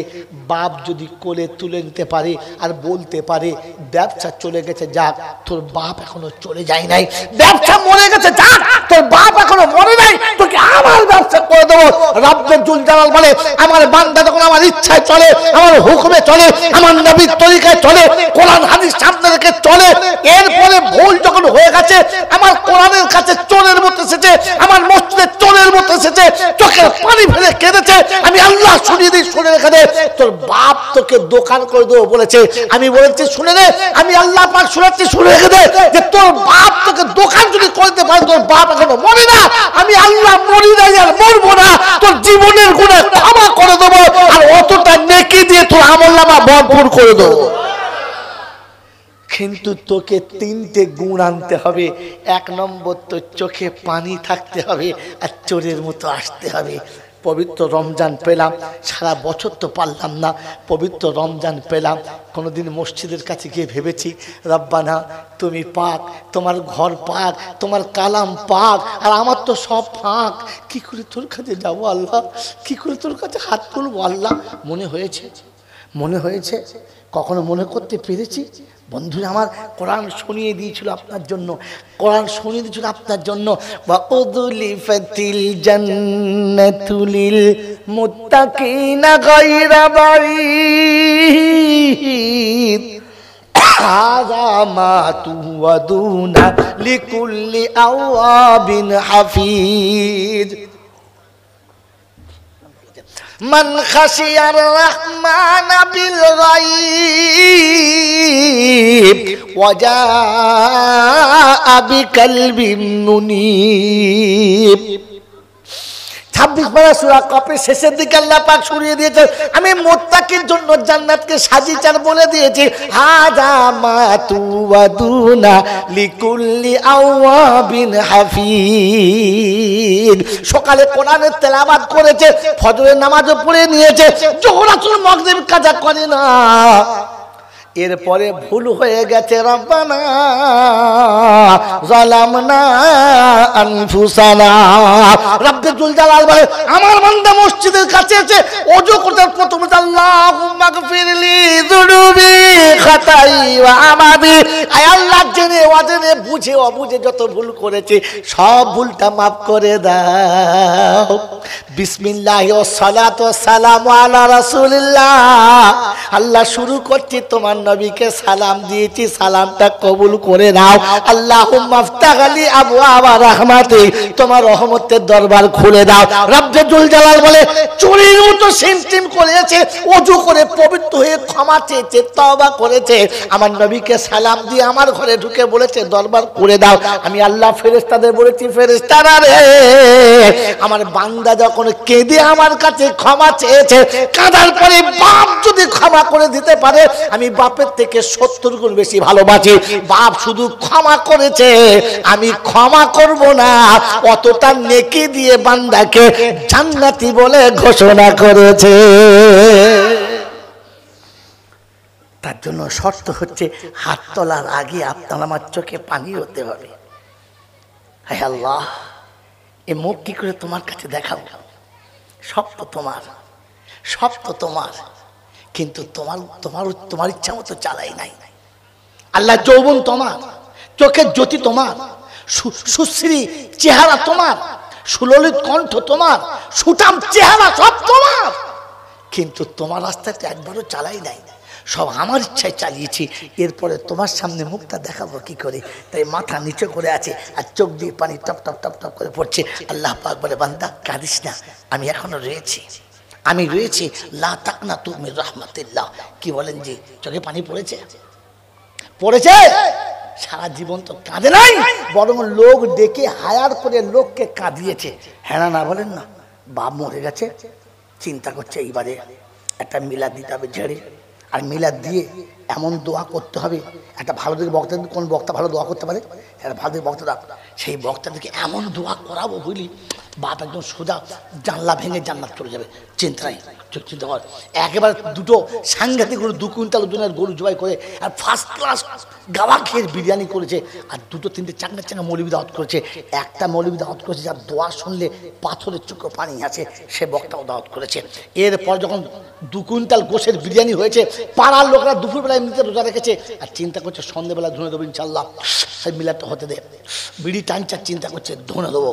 বাপ যদি কোলে তুলে নিতে পারে আর বলতে পারে ব্যবসা চলে গেছে যাক, তোর বাপ এখনো চলে যায় নাই, ব্যবসা মরে গেছে যাক, তোর বাপ এখনো মরে নাই, তোকে আমার ব্যবসা করে দেবো। রব্বুল জালাল বলে আমার বান্দা যখন আমার ইচ্ছায় চলে, আমার হুকুমে চলে, আমার নবীর তরিকায় চলে, কোরআন হাদিস সামনে রেখে চলে, এরপরে ভুল যখন হয়ে গেছে, আমার কোরআনের কাছে চোরের মতো এসেছে, আমার মসজিদে চোরের মতো এসেছে, চোখের পানি ফেলে কেঁদেছে, আমি আল্লাহ শুনিয়ে দিই, শুনে রেখে দে, তোর বাপ তোকে দোকান করে দেবো বলেছে, আমি বলেছি শুনে দে, আমি আল্লাহ পাক শুনাচ্ছি, শুনে রেখে দে, যে তোর বাপ তোকে দোকান যদি করতে পারে, তোর বাপ এখনো মরে না, আমি আল্লাহ মরি নাই আর মরবো না, তোর জীবনের গুনাহ ক্ষমা করে দেবো, আর অতটা নেকি দিয়ে তোর আমলনামা ভরপুর করে দেবো। কিন্তু তোকে তিনটে গুণ আনতে হবে। এক নম্বর, তোর চোখে পানি থাকতে হবে আর চোরের মতো আসতে হবে। পবিত্র রমজান পেলাম, সারা বছর তো পারলাম না, পবিত্র রমজান পেলাম, কোনোদিন মসজিদের কাছে গিয়ে ভেবেছি রব্বানা তুমি পাক, তোমার ঘর পাক, তোমার কালাম পাক, আর আমার তো সব ফাঁক, কি করে তোর কাছে যাবো আল্লাহ, কি করে তোর কাছে হাত তুলবো আল্লাহ। মনে হয়েছে, মনে হয়েছে, কখনো মনে করতে পেরেছি? বন্ধুরা আমার, কোরআন শুনিয়ে দিয়েছিল আপনার জন্য, কোরআন শুনিয়ে দিয়েছিল আপনার জন্য। ওয়া উযলিফাতিল জান্নাতু লিল মুত্তাকিনা গায়রা বাঈদ হাযা মা তুওয়াদুনা লিকুল্লি আওয়াবিন হাফিজ মান খাশিয়ার রহমান বিল গায়ব ওয়া জাআ বিকলবিন মুনীব। 26 পারা সূরা কফের শেষের দিকে আল্লাহ পাক শুনিয়ে দিয়েছেন, আমি মুত্তাকির জন্য জান্নাতকে সাজিয়েছি, বলে দিয়েছি হাযা মা তুওয়াদুনা লিকুল্লি আওয়াবিন হাফিজ। সকালে কোরআনের তেলাওয়াত করেছে, ফজরের নামাজও পড়ে নিয়েছে, যোহর আসর মাগরিব কাজা করে না, এরপরে ভুল হয়ে গেছে রব্বানা যালামনা আনফুসানা। রব্বুল জালাল বলে আমার বান্দা মসজিদের কাছে এসে ওযু করতে প্রথমে আল্লাহুম্মা গফিরলি যুনুবি খাতাই ওয়া আমাদি, আয় আল্লাহ জেনে অজেনে বুঝে অবুঝে যত ভুল করেছে সব ভুলটা মাফ করে দাও। বিসমিল্লাহি ওয়া সালাতু ওয়া সালামু আলা রাসূলিল্লাহ। আল্লাহ শুরু করছি, তোমার নবীকে সালাম দিয়েছি, সালামটা কবুল করে নাও। আল্লাহুম্মা ইফতাহ লি আবওয়াবা রাহমাতিক, তোমার রহমতের দরবার খুলে দাও। রব্বুল জালাল বলে চুরির মতো সিমটিম করেছে, ওযু করে পবিত্র হয়ে ক্ষমা চেয়েছে, তওবা করেছে, আমার নবীকে সালাম দিয়ে আমার ঘরে ঢুকে বলেছে দরবার করে দাও। আমি আল্লাহ ফেরেশতাদের বলেছি, ফেরেশতারা রে, আমার বান্দা যখন কেঁদে আমার কাছে ক্ষমা চেয়েছে, কাঁদার পরে বাপ যদি ক্ষমা করে দিতে পারে, আমি বাপের থেকে 70 গুণ বেশি ভালোবাসি। বাপ শুধু ক্ষমা করেছে, আমি ক্ষমা করব না, অতটা নেকি দিয়ে বান্দাকে জান্নাতি বলে ঘোষণা করেছে। তার জন্য শর্ত হচ্ছে হাত তোলার আগে আপনার আমার চোখে পানি হতে হবে। হায় আল্লাহ, এ মুখ কি করে তোমার কাছে দেখাবো? সব তো তোমার, সব তো তোমার, কিন্তু তোমার ইচ্ছা মতো চালাই নাই। আল্লাহ যৌবন তোমার, চোখের জ্যোতি তোমার, সুশ্রী চেহারা তোমার, সুললিত কণ্ঠ তোমার, সুঠাম চেহারা সব তোমার, কিন্তু তোমার রাস্তাতে একবারও চালাই নাই, সব আমার ইচ্ছায় চালিয়েছি। এরপরে তোমার সামনে মুখটা দেখাবো কি করে? তাই মাথা নিচে করে আছে আর চোখ দিয়ে পানি টপ টপ টপ টপ করে পড়ছে। আল্লাহ পাক বলে বান্দা কাঁদিস না, আমি এখনো রয়েছি, আমি রয়েছি, লা তাকনাতু মির রাহমাতিল্লাহ। কি বলেন জি, চোখে পানি পড়েছে? পড়েছে? সারা জীবন তো কাঁদে নাই, বরং লোক ডেকে হায়ার করে লোককে কাঁদিয়েছে। হ্যাঁ না বলেন না? বাপ মরে গেছে, চিন্তা করছে এইবারে একটা মিলাদ দিতে হবে ঝেড়ে, আর মিলাদ দিয়ে এমন দোয়া করতে হবে, একটা ভালো দিকে বক্তা, কোন বক্তা ভালো দোয়া করতে পারে, একটা ভালো দিকে বক্তা, সেই বক্তাদেরকে এমন দোয়া করাবো বুঝলি, বাপ একদম সোজা জানলা ভেঙে জান্নাত চলে যাবে, চিন্তা নাই। চিন্তা কর, একেবারে দুটো সাংঘাতিক গরু, 2 কুইন্টাল ওজনের গরু জবাই করে আর ফার্স্ট ক্লাস গাওয়া খেয়ে বিরিয়ানি করেছে, আর 2-3টে চাঙ্গা চাঙ্গা মৌলবি দাওয়াত করেছে। একটা মৌলবি দাওয়াত করেছে যার দোয়া শুনলে পাথরের চোখে পানি আছে, সে বক্তাও দাওয়াত করেছে। এরপর যখন 2 কুইন্টাল গোশের বিরিয়ানি হয়েছে, পাড়ার লোকরা দুপুরবেলায় এমনিতে রোজা রেখেছে আর চিন্তা করছে সন্ধ্যেবেলা ধুনে দেবো ইনশাল্লাহ, সেই মিলাদটা হতে দে। বিড়ি টানচা চিন্তা করছে ধুনে দেবো।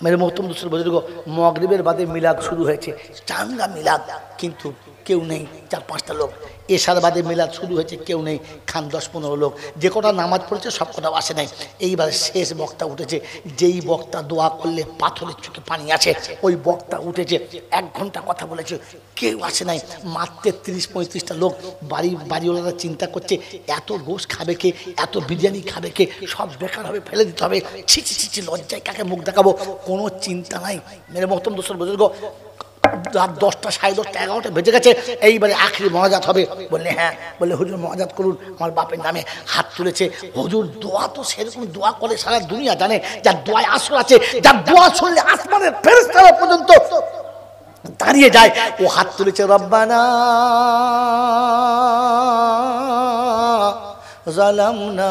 মেরে মোহতম দুসর বুজুর্গ, মগরিবের বাদে মিলাদ শুরু হয়েছে, চাঙ্গা মিলাদ, কিন্তু কেউ নেই, 4-5টা লোক। এশার বাদে মিলাদ শুরু হয়েছে, কেউ নেই, খান 10-15 লোক। যে কটা নামাজ পড়েছে সব কটাও আসে নাই। এইবার শেষ বক্তা উঠেছে, যেই বক্তা দোয়া করলে পাথরের চোখে পানি আছে, ওই বক্তা উঠেছে, 1 ঘন্টা কথা বলেছে, কেউ আসে নাই। মাত্র 30-35টা লোক। বাড়িওয়ালারা চিন্তা করছে এত গোশ খাবে কে, এত বিরিয়ানি খাবে কে, সব বেকার হবে, ফেলে দিতে হবে, ছি ছি ছি, লজ্জায় কাকে মুখ দেখাবো, কোনো চিন্তা নাই। মেরে মোহতম দোসর বুজুর্গ, রাত 10টা, 10:30, 11টা বেজে গেছে। এইবারে আখরি মোনাজাত হবে। বললে হ্যাঁ, বললে হুজুর মোনাজাত করুন আমার বাপের নামে। হাত তুলেছে। হুজুর দোয়া তো সেরকম দোয়া করে সারা দুনিয়া জানে, যার দোয়ায় আসর আছে, যার দোয়া শুনলে আসমানের ফেরেশতারা পর্যন্ত দাঁড়িয়ে যায়। ও হাত তুলেছে, রব্বানা যালামনা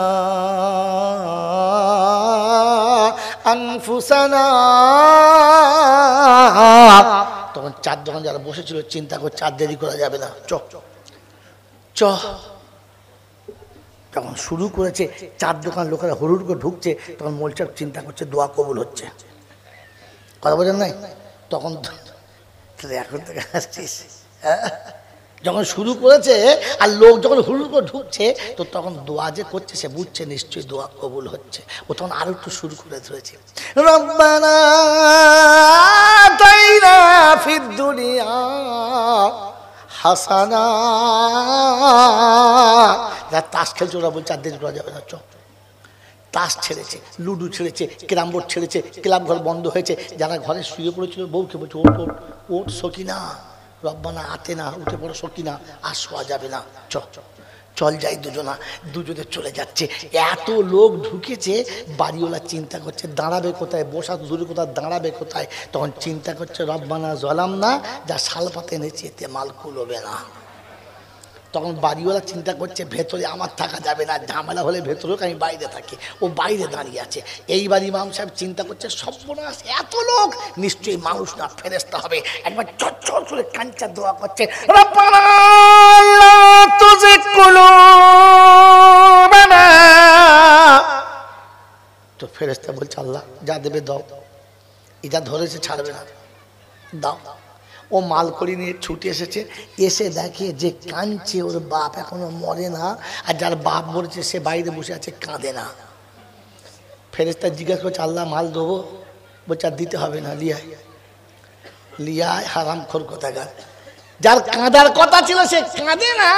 আনফুসানা। তখন 4 দোকান যারা বসেছিল চিন্তা করে 4 দেরি করা যাবে না, চ চ। তখন শুরু করেছে, 4 দোকান লোকেরা হুড়ুর করে ঢুকছে, তখন মোলচার চিন্তা করছে দোয়া কবুল হচ্ছে। কথা বোঝেন নাই? তখন এখন থেকে আসছিস, যখন শুরু করেছে আর লোক যখন হুড়ুর করে ঢুকছে, তো তখন দোয়া যে করছে সে বুঝছে নিশ্চয়ই দোয়া কবুল হচ্ছে। ও তখন আরো একটু শুরু করে ধরেছে, রব্বানা আতাইনা ফিদ দুনিয়া হাসানা। যারা তাস খেলছে ওরা বলছে আর দেরি করা যাবে না, চ। তাস ছেড়েছে, লুডু ছেড়েছে, ক্যারাম বোর্ড ছেড়েছে, ক্লাব ঘর বন্ধ হয়েছে। যারা ঘরে শুয়ে পড়েছিল বউকে বলছে ওট ওট ওট সকিনা, রব্বানা আতে না, উঠে পড়ো সকিনা, আর শোয়া যাবে না, চ চল যাই। দুজনে চলে যাচ্ছে। এত লোক ঢুকেছে, বাড়িওয়ালা চিন্তা করছে দাঁড়াবে কোথায়, বসা দূরে কোথায়, দাঁড়াবে কোথায়। তখন চিন্তা করছে রব্বানা যালামনা, যা শালপাতে এনেছি এতে মাল কুলোবে না। তখন বাড়িওয়ালা চিন্তা করছে ভেতরে আমার থাকা যাবে না, ঝামেলা হলে ভেতরেও আমি বাইরে থাকি। ও বাইরে দাঁড়িয়ে আছে। এইবার ইমাম সাহেব চিন্তা করছে সর্বনাশ, এত লোক নিশ্চয়ই মানুষ না, ফেরেশতা হবে। একবার চট করে কাঞ্চা দোয়া করছে, রব্বানা লা তুযিগ কুলুবানা। তো ফেরেশতা বলছে আল্লাহ যা দেবে দাও, এটা ধরেছে ছাড়বে না, দাও। ও মাল করি নিয়ে ছুটে এসেছে, এসে দেখে যে কাঁদছে ওর বাপ এখনো মরে না, আর যার বাপ মরেছে সে বাইরে বসে আছে, কাঁদে না। ফেরেশতা জিজ্ঞাসা করছে আল্লাহ মাল দেবো? বলছে আর দিতে হবে না, লিয়ায় হারাম খোর কোথাকার। যার কাঁদার কথা ছিল সে কাঁদে না,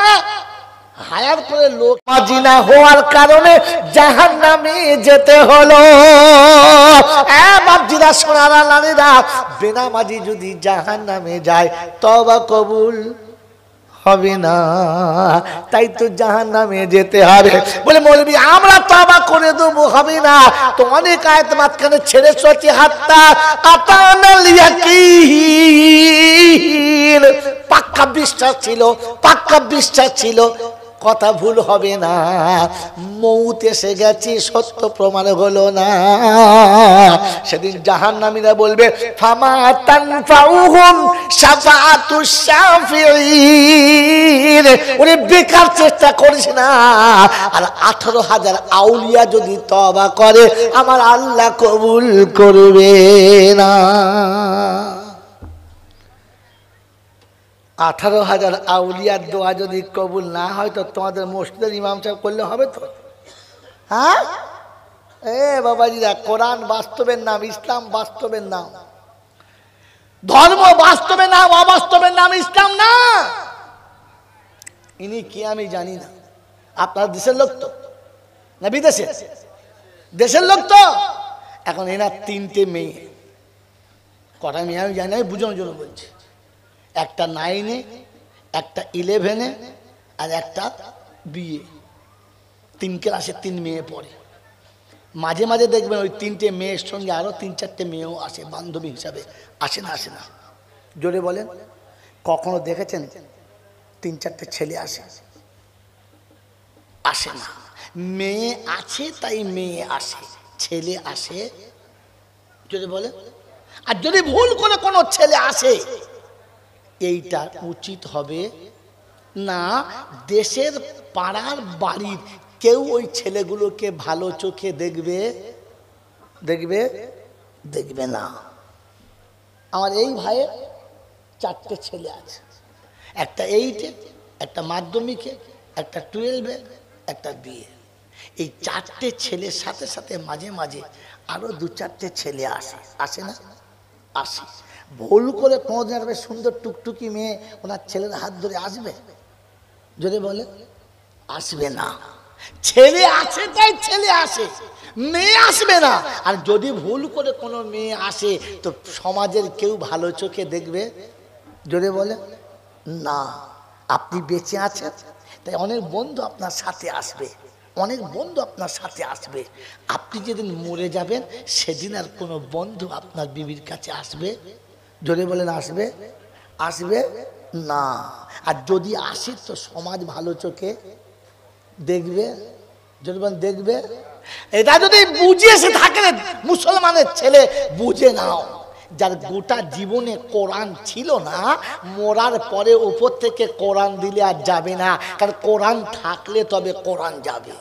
হায়ার করে লোক মাজিনা হওয়ার কারণে জাহান্নামে যেতে হলো। বাপজিরা সোনারা লালেরা, বেনামাজি যদি জাহান্নামে যায় তওবা কবুল হবে না, তাই তো জাহান্নামে যেতে হবে। বলে মৌলবী আমরা তওবা করে দেবো, হবে না। তো অনেক আয়াত মাঝখানে ছেড়ে সচি হাত্তা আতানাল ইয়াকিন, পাক্কা বিশ্বাস ছিল, কথা ভুল হবে না। মৌত এসে গেছে, সত্য প্রমাণ হলো না। সেদিন জাহান্নামীরা বলবে ফামা তানফাউহুম শাফাআতুশ শাফিঈন। ওরে বেকার চেষ্টা করিস না। আর 18,000 আউলিয়া যদি তওবা করে আমার আল্লাহ কবুল করবে না। 18,000 আউলিয়ার দোয়া যদি কবুল না হয় তো তোমাদের মসজিদের ইমাম সাহেব করলে হবে তো? হ্যাঁ বাবাজিরা, কোরআন বাস্তবের নাম, ইসলাম বাস্তবের নাম, ধর্ম বাস্তবের নাম, অবাস্তবের নাম ইসলাম না। ইনি কি আমি জানি না। আপনার দেশের লোক তো না বিদেশে? দেশের লোক তো। এখন এনার 3টে মেয়ে, কটা মেয়ে আমি জানি না, আমি বুঝানোর জন্য বলছি। একটা 9-এ, একটা 11-এ, আর একটা বিয়ে। 3 ক্লাসে 3 মেয়ে পড়ে। মাঝে মাঝে দেখবেন ওই 3টে মেয়ের সঙ্গে আরো 3-4টে মেয়েও আসে, বান্ধবী হিসাবে। আসে না? আসে না? জোরে বলেন। কখনো দেখেছেন 3-4টে ছেলে আসে? আসে না। মেয়ে আছে তাই মেয়ে আসে, ছেলে আসে? জোরে বলেন। আর যদি ভুল করে কোনো ছেলে আসে, এইটা উচিত হবে না দেশের পাড়ার বাড়ির কেউ ওই ছেলেগুলোকে ভালো চোখে দেখবে? দেখবে? দেখবে না। আমার এই ভাইয়ের 4টে ছেলে আছে, একটা 8-এ, একটা মাধ্যমিকে, একটা 12-এ, একটা বিয়ে। এই 4টে ছেলের সাথে সাথে মাঝে মাঝে আরো 2-4টে ছেলে আসে। আসে না? আসে। ভুল করে কোনোদিন একটা সুন্দর টুকটুকি মেয়ে ওনার ছেলের হাত ধরে আসবে? যদি বলে আসবে না। ছেলে আছে তাই ছেলে আসে, মেয়ে আসবে না। আর যদি ভুল করে কোনো মেয়ে আসে তো সমাজের কেউ ভালো চোখে দেখবে? যদি বলে না। আপনি বেঁচে আছেন তাই অনেক বন্ধু আপনার সাথে আসবে, অনেক বন্ধু আপনার সাথে আসবে। আপনি যেদিন মরে যাবেন সেদিন আর কোনো বন্ধু আপনার বিবির কাছে আসবে? যদি বলেন আসবে? আসবে না। আর যদি আসে তো সমাজ ভালো চোখে দেখবে? যদি বলেন দেখবে? এটা যদি বুঝে এসে থাকে মুসলমানের ছেলে, বুঝে নাও যার গোটা জীবনে কোরআন ছিল না, মরার পরে উপর থেকে কোরআন দিলে আর যাবে না, কারণ কোরআন থাকলে তবে কোরআন যাবে।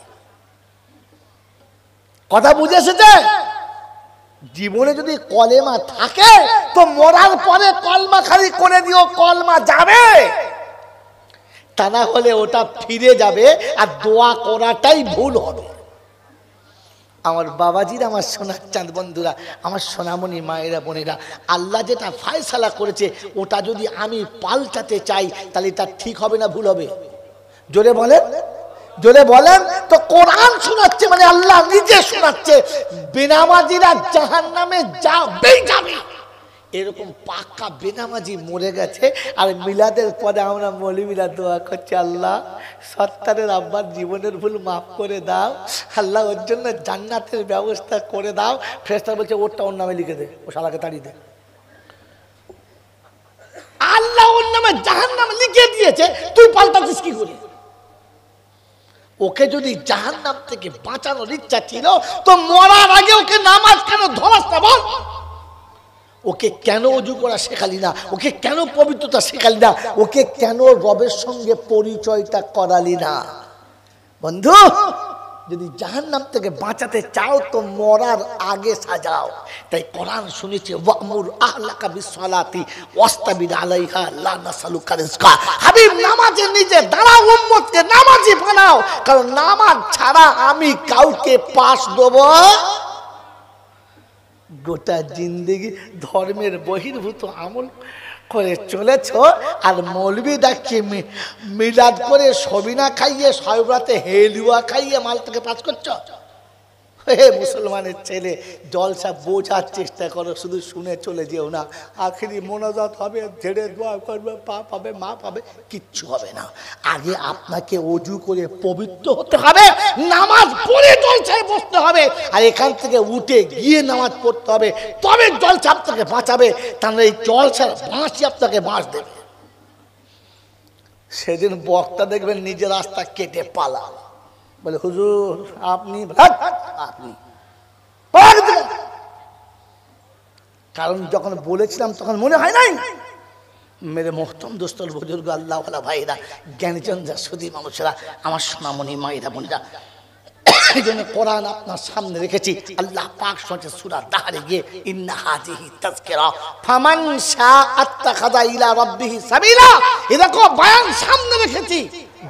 কথা বুঝে এসেছে? জীবনে যদি কলেমা থাকে তো মরার পরে কলমা খালি করে দিও, কলমা যাবে। তা না হলে ওটা ফিরে যাবে আর দোয়া করাটাই ভুল হবে। আমার বাবাজিরা, আমার সোনার চাঁদ বন্ধুরা, আমার সোনামণি মায়েরা বোনেরা, আল্লাহ যেটা ফায়সালা করেছে ওটা যদি আমি পাল্টাতে চাই তাহলে এটা ঠিক হবে না ভুল হবে? জোরে বলেন, জোরে বলেন। তো কোরআন শোনাচ্ছে মানে আল্লাহ নিজে শোনাচ্ছে বেনামাজিরা জাহান্নামে যাবেই যাবে। এরকম পাক্কা বেনামাজি মরে গেছে। আর মিলাদের পরে আমরা মৌলবীরা দোয়া করছি, আল্লাহ সত্তারের আব্বার জীবনের ভুল মাফ করে দাও, আল্লাহ ওর জন্য জান্নাতের ব্যবস্থা করে দাও। ফেরেশতা বলছে ওরটা ওর নামে লিখে দে, ও শালাকে তাড়িয়ে দে। আল্লাহ ওর নামে জাহান্নামে লিখে দিয়েছে, তুই পাল্টাছিস কি করে? ওকে যদি জাহান্নাম থেকে বাঁচানোর ইচ্ছা ছিল তো মরার আগে ওকে নামাজ কেন ধরাস না বল? ওকে কেন ওযু করা শেখালি না? ওকে কেন পবিত্রতা শেখালি না? ওকে কেন রবের সঙ্গে পরিচয়টা করালি না? বন্ধু, যদি জাহান্নাম থেকে বাঁচাতে চাও তো মরার আগে সাজাও। তাই কোরআন শুনেছে ওয়ামুর আহলাকা বিসসালাতি ওয়াস্তাবির আলাইহা লা নাসালুকা রিজকা। হাবিব নামাজে নিজে দাঁড়াও, উম্মতকে নামাজি বানাও, কারণ নামাজ ছাড়া আমি কাউকে পাস দেব। গোটা জিন্দেগি ধর্মের বহির্ভূত আমল করে চলেছ আর মৌলবি ডাকছে মিলাদ করে সবিনা খাইয়ে সয়বরাতে হেলুয়া খাইয়ে মালটাকে পাস করছো। হে মুসলমানের ছেলে, জলসা বোঝার চেষ্টা করো, শুধু শুনে চলে যেও না। আখেরি মোনাজাত হবে, ঝেড়ে দোয়া করবে, পাপ হবে, মাপ হবে, কিচ্ছু হবে না। আগে আপনাকে ওযু করে পবিত্র হতে হবে, নামাজ পড়ে জলসায় বসতে হবে, আর এখান থেকে উঠে গিয়ে নামাজ পড়তে হবে, তবে জলসা আপনাকে বাঁচাবে। তাহলে এই জলসার বাঁচি আপনাকে বাঁচ দেবে। সেদিন বক্তা দেখবেন নিজের রাস্তা কেটে পালা, বলে হুজুর আপনি আপনি, কারণ যখন বলেছিলাম তখন মনে হয় নাই। মেরে মোহতম দোস্তর বুজুর্গ আল্লাহওয়ালা ভাইরা, জ্ঞানীচন্দ্রা সুদী মানুষেরা, আমার সোনামণি মায়েরা বোনেরা, এই জন্য কোরআন আপনার সামনে রেখেছি। আল্লাহ পাক শুনছে সূরা দাহরে গিয়ে ইন্না হাযিহি তাযকিরা ফামান শাআ আত্তাখাযা ইলা রাব্বিহি সাবিলা। এরকম বয়ান সামনে রেখেছি,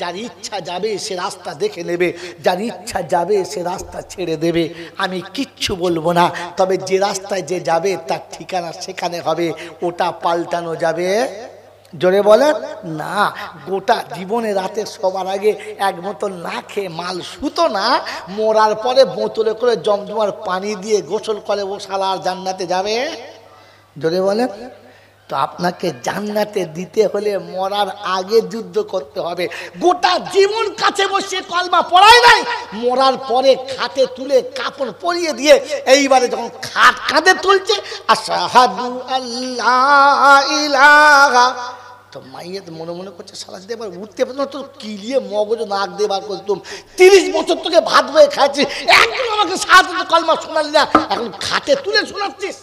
যার ইচ্ছা যাবে সে রাস্তা দেখে নেবে, যার ইচ্ছা যাবে সে রাস্তা ছেড়ে দেবে। আমি কিচ্ছু বলবো না, তবে যে রাস্তায় যে যাবে তার ঠিকানা সেখানে হবে, ওটা পাল্টানো যাবে? জোরে বলেন না। গোটা জীবনে রাতে সবার আগে এক বোতল না খেয়ে মাল শুতো না, মরার পরে বোতলে করে জমজমার পানি দিয়ে গোসল করে, ও শালা আর জান্নাতে যাবে? জোরে বলেন। তো তো আপনাকে জান্নাতে দিতে হলে মরার আগে যুদ্ধ করতে হবে। গোটা জীবন কাছে বসে কলমা পড়াই নাই, মরার পরে খাটে তুলে কাপড় পরিয়ে দিয়ে এইবারে যখন খাট কাঁধে তুলছে আশহাদু আল্লাহ ইলাহা, তো মাইয়ে তো মনে মনে করছে সারা দিতে এবার উঠতে পারতো না, তো কিলিয়ে মগজ নাক দিয়ে বার করতুম। 30 বছর তোকে ভাত বয়ে খাচ্ছি, একদিন আমাকে সাথে কলমা শোনালি না, এখন খাটে তুলে শোনাচ্ছিস।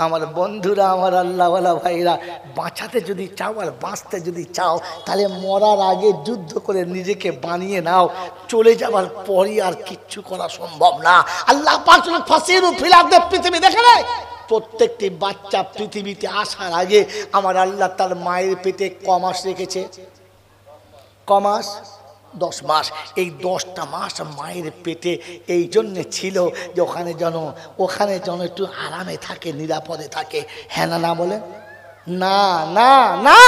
আমার বন্ধুরা, আমার আল্লাহওয়ালা ভাইরা, বাঁচাতে যদি চাও আর বাঁচতে যদি চাও তাহলে মরার আগে যুদ্ধ করে নিজেকে বানিয়ে নাও, চলে যাবার পরই আর কিচ্ছু করা সম্ভব না। আল্লাহ পাক ফাসিরু ফিল আরদি, পৃথিবী দেখে নেয়। প্রত্যেকটি বাচ্চা পৃথিবীতে আসার আগে আমার আল্লাহ তার মায়ের পেটে ক মাস রেখেছে? ক মাস? 10 মাস। এই 10টা মাস মায়ের পেটে এই জন্যে ছিল যে ওখানে যেন একটু আরামে থাকে, নিরাপদে থাকে। হ্যাঁ না না বলেন? না না না,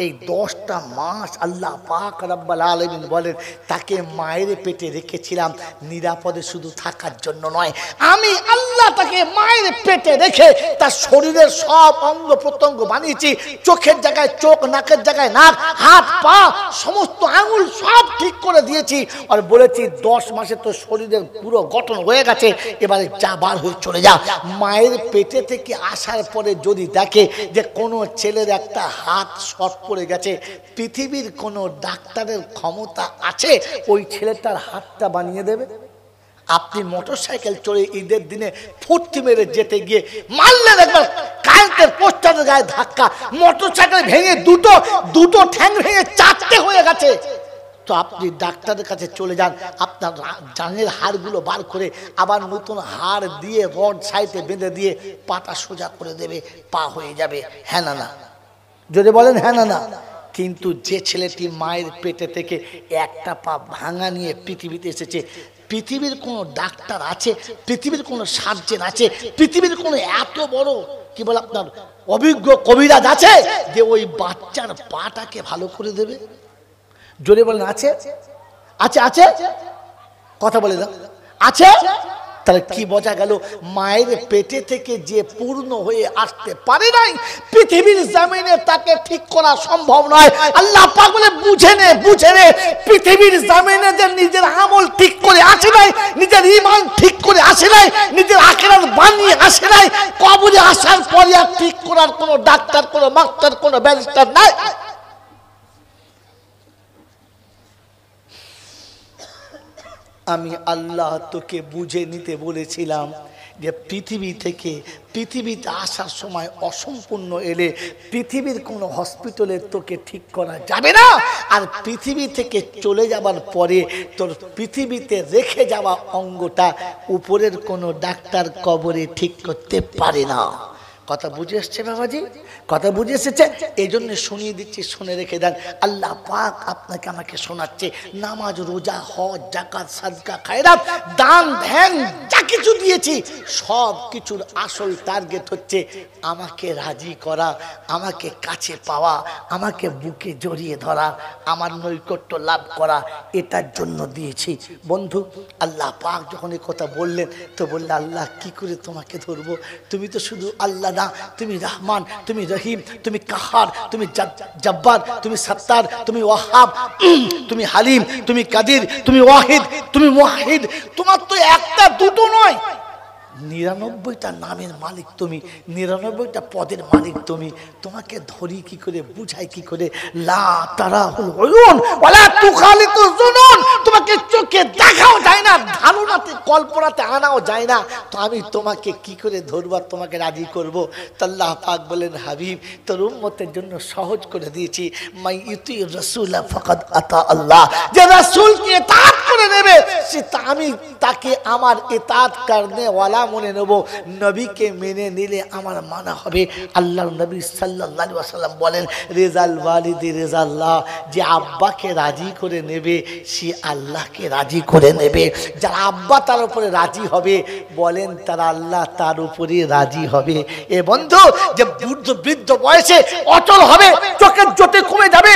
এই 10টা মাস আল্লাহ পাক রব্বুল আলামিন বলেন তাকে মায়ের পেটে রেখেছিলাম নিরাপদে শুধু থাকার জন্য নয়, আমি আল্লাহ তাকে মায়ের পেটে রেখে তার শরীরের সব অঙ্গ প্রত্যঙ্গ বানিয়েছি। চোখের জায়গায় চোখ, নাকের জায়গায় নাক, হাত পা সমস্ত আঙুল সব ঠিক করে দিয়েছি। আর বলেছি 10 মাসে তো শরীরের পুরো গঠন হয়ে গেছে, এবারে যা বার হয়ে চলে যা। মায়ের পেটে থেকে আসার পরে যদি দেখে যে কোনো ছেলের একটা হাত শর্ট পড়ে গেছে, পৃথিবীর কোনো ডাক্তারের ক্ষমতা আছে ওই ছেলেটার হাতটা বানিয়ে দেবে? আপনি মোটরসাইকেল চড়ে ঈদের দিনে ফুর্তি মেরে যেতে গিয়ে মারলেন একবার কারেন্টের পোস্টারের গায়ে ধাক্কা, মোটরসাইকেল ভেঙে দুটো ঠ্যাং ভেঙে 4টে হয়ে গেছে। তো আপনি ডাক্তারের কাছে চলে যান, আপনার জানের হাড়গুলো বার করে আবার নতুন হাড় দিয়ে রড সাইডে বেঁধে দিয়ে পাটা সোজা করে দেবে, পা হয়ে যাবে। হ্যাঁ না না? যদি বলেন হ্যাঁ না না। কিন্তু যে ছেলেটি মায়ের পেটে থেকে একটা পা ভাঙা নিয়ে পৃথিবীতে এসেছে, পৃথিবীর কোনো ডাক্তার আছে, পৃথিবীর কোনো সার্জন আছে, পৃথিবীর কোনো এত বড় কি বলে আপনার অভিজ্ঞ কবিরাজ আছে যে ওই বাচ্চার পাটাকে ভালো করে দেবে? জোরে বলেন আছে? আছে আছে? কথা বলে দাও আছে। তাহলে কি বোঝা গেল? মায়ের পেটে থেকে যে পূর্ণ হয়ে আসতে পারে নাই, পৃথিবীর জমিনে তাকে ঠিক করা সম্ভব নয়। আল্লাহ পাক বলে বুঝে নে পৃথিবীর জমিনে যে নিজের আমল ঠিক করে আসে নাই, নিজের ঈমান ঠিক করে আসে নাই, নিজের আখিরাত বানিয়ে আসে নাই, কবরে আসার পরে আর ঠিক করার কোনো ডাক্তার, কোনো মাস্টার, কোনো ব্যারিস্টার নাই। আমি আল্লাহ তোকে বুঝে নিতে বলেছিলাম যে পৃথিবীতে আসার সময় অসম্পূর্ণ এলে পৃথিবীর কোনো হসপিটালে তোকে ঠিক করা যাবে না, আর পৃথিবী থেকে চলে যাবার পরে তোর পৃথিবীতে রেখে যাওয়া অঙ্গটা উপরের কোনো ডাক্তার কবরে ঠিক করতে পারে না। কথা বুঝে এসছে বাবাজি? কথা বুঝে এসেছে? এই জন্য শুনিয়ে দিচ্ছি, শুনে রেখে দেন। আল্লাহ পাক আপনাকে আমাকে শোনাচ্ছে, নামাজ, রোজা, হজ, যাকাত, সাদকা, খায়রাত, দান ধ্যান যা কিছু দিয়েছি সব কিছুর আসল টার্গেট হচ্ছে আমাকে রাজি করা, আমাকে কাছে পাওয়া, আমাকে বুকে জড়িয়ে ধরা, আমার নৈকট্য লাভ করা, এটার জন্য দিয়েছি। বন্ধু, আল্লাহ পাক যখন এই কথা বললেন তো বললে আল্লাহ কি করে তোমাকে ধরবো? তুমি তো শুধু আল্লাহ না, তুমি রহমান, তুমি রহিম, তুমি কাহার, তুমি জব্বার, তুমি সত্তার, তুমি ওয়াহাব, তুমি হালিম, তুমি কাদির, তুমি ওয়াহিদ, তুমি মুওয়াহিদ। তোমার তো একটা দুটো নয়, 99টা নামের মালিক তুমি, 99টা পদের মালিক তুমি। তোমাকে ধরি কি করে, বুঝাই কি করে? লা তারাহুল উয়ুন ওয়ালা তুখালিতুজ জুনুন, তোমাকে চোখে দেখাও যায় না, ধারণাতে কল্পনাতে আনাও যায় না, তো আমি তোমাকে কি করে ধরব, তোমাকে রাজি করব? তো আল্লাহ পাক বলেন, হাবিব তোর উম্মতের জন্য সহজ করে দিয়েছি, মাই ইউতি রাসূল ফাকাদ আতা আল্লাহ, যে রাসূলকে ইতাআত করে নেবে সে আমি তাকে আমার ইতাআত করনে ওয়ালা মনে নেব। নবীকে মেনে নিলে আমার মানা হবে। আল্লাহর নবী সাল্লাল্লাহু আলাইহি ওয়াসাল্লাম বলেন, রেজাল ওয়ালিদি রেজাল্লাহ, যে আব্বাকে রাজি করে নেবে সে আল্লাহকে রাজি করে নেবে। যারা আব্বা তার তার উপরে রাজি হবে, বলেন তারা আল্লাহ তার উপরে রাজি হবে। এ বন্ধু, যে বৃদ্ধ বয়সে অচল হবে, চোখের জ্যোতি কমে যাবে,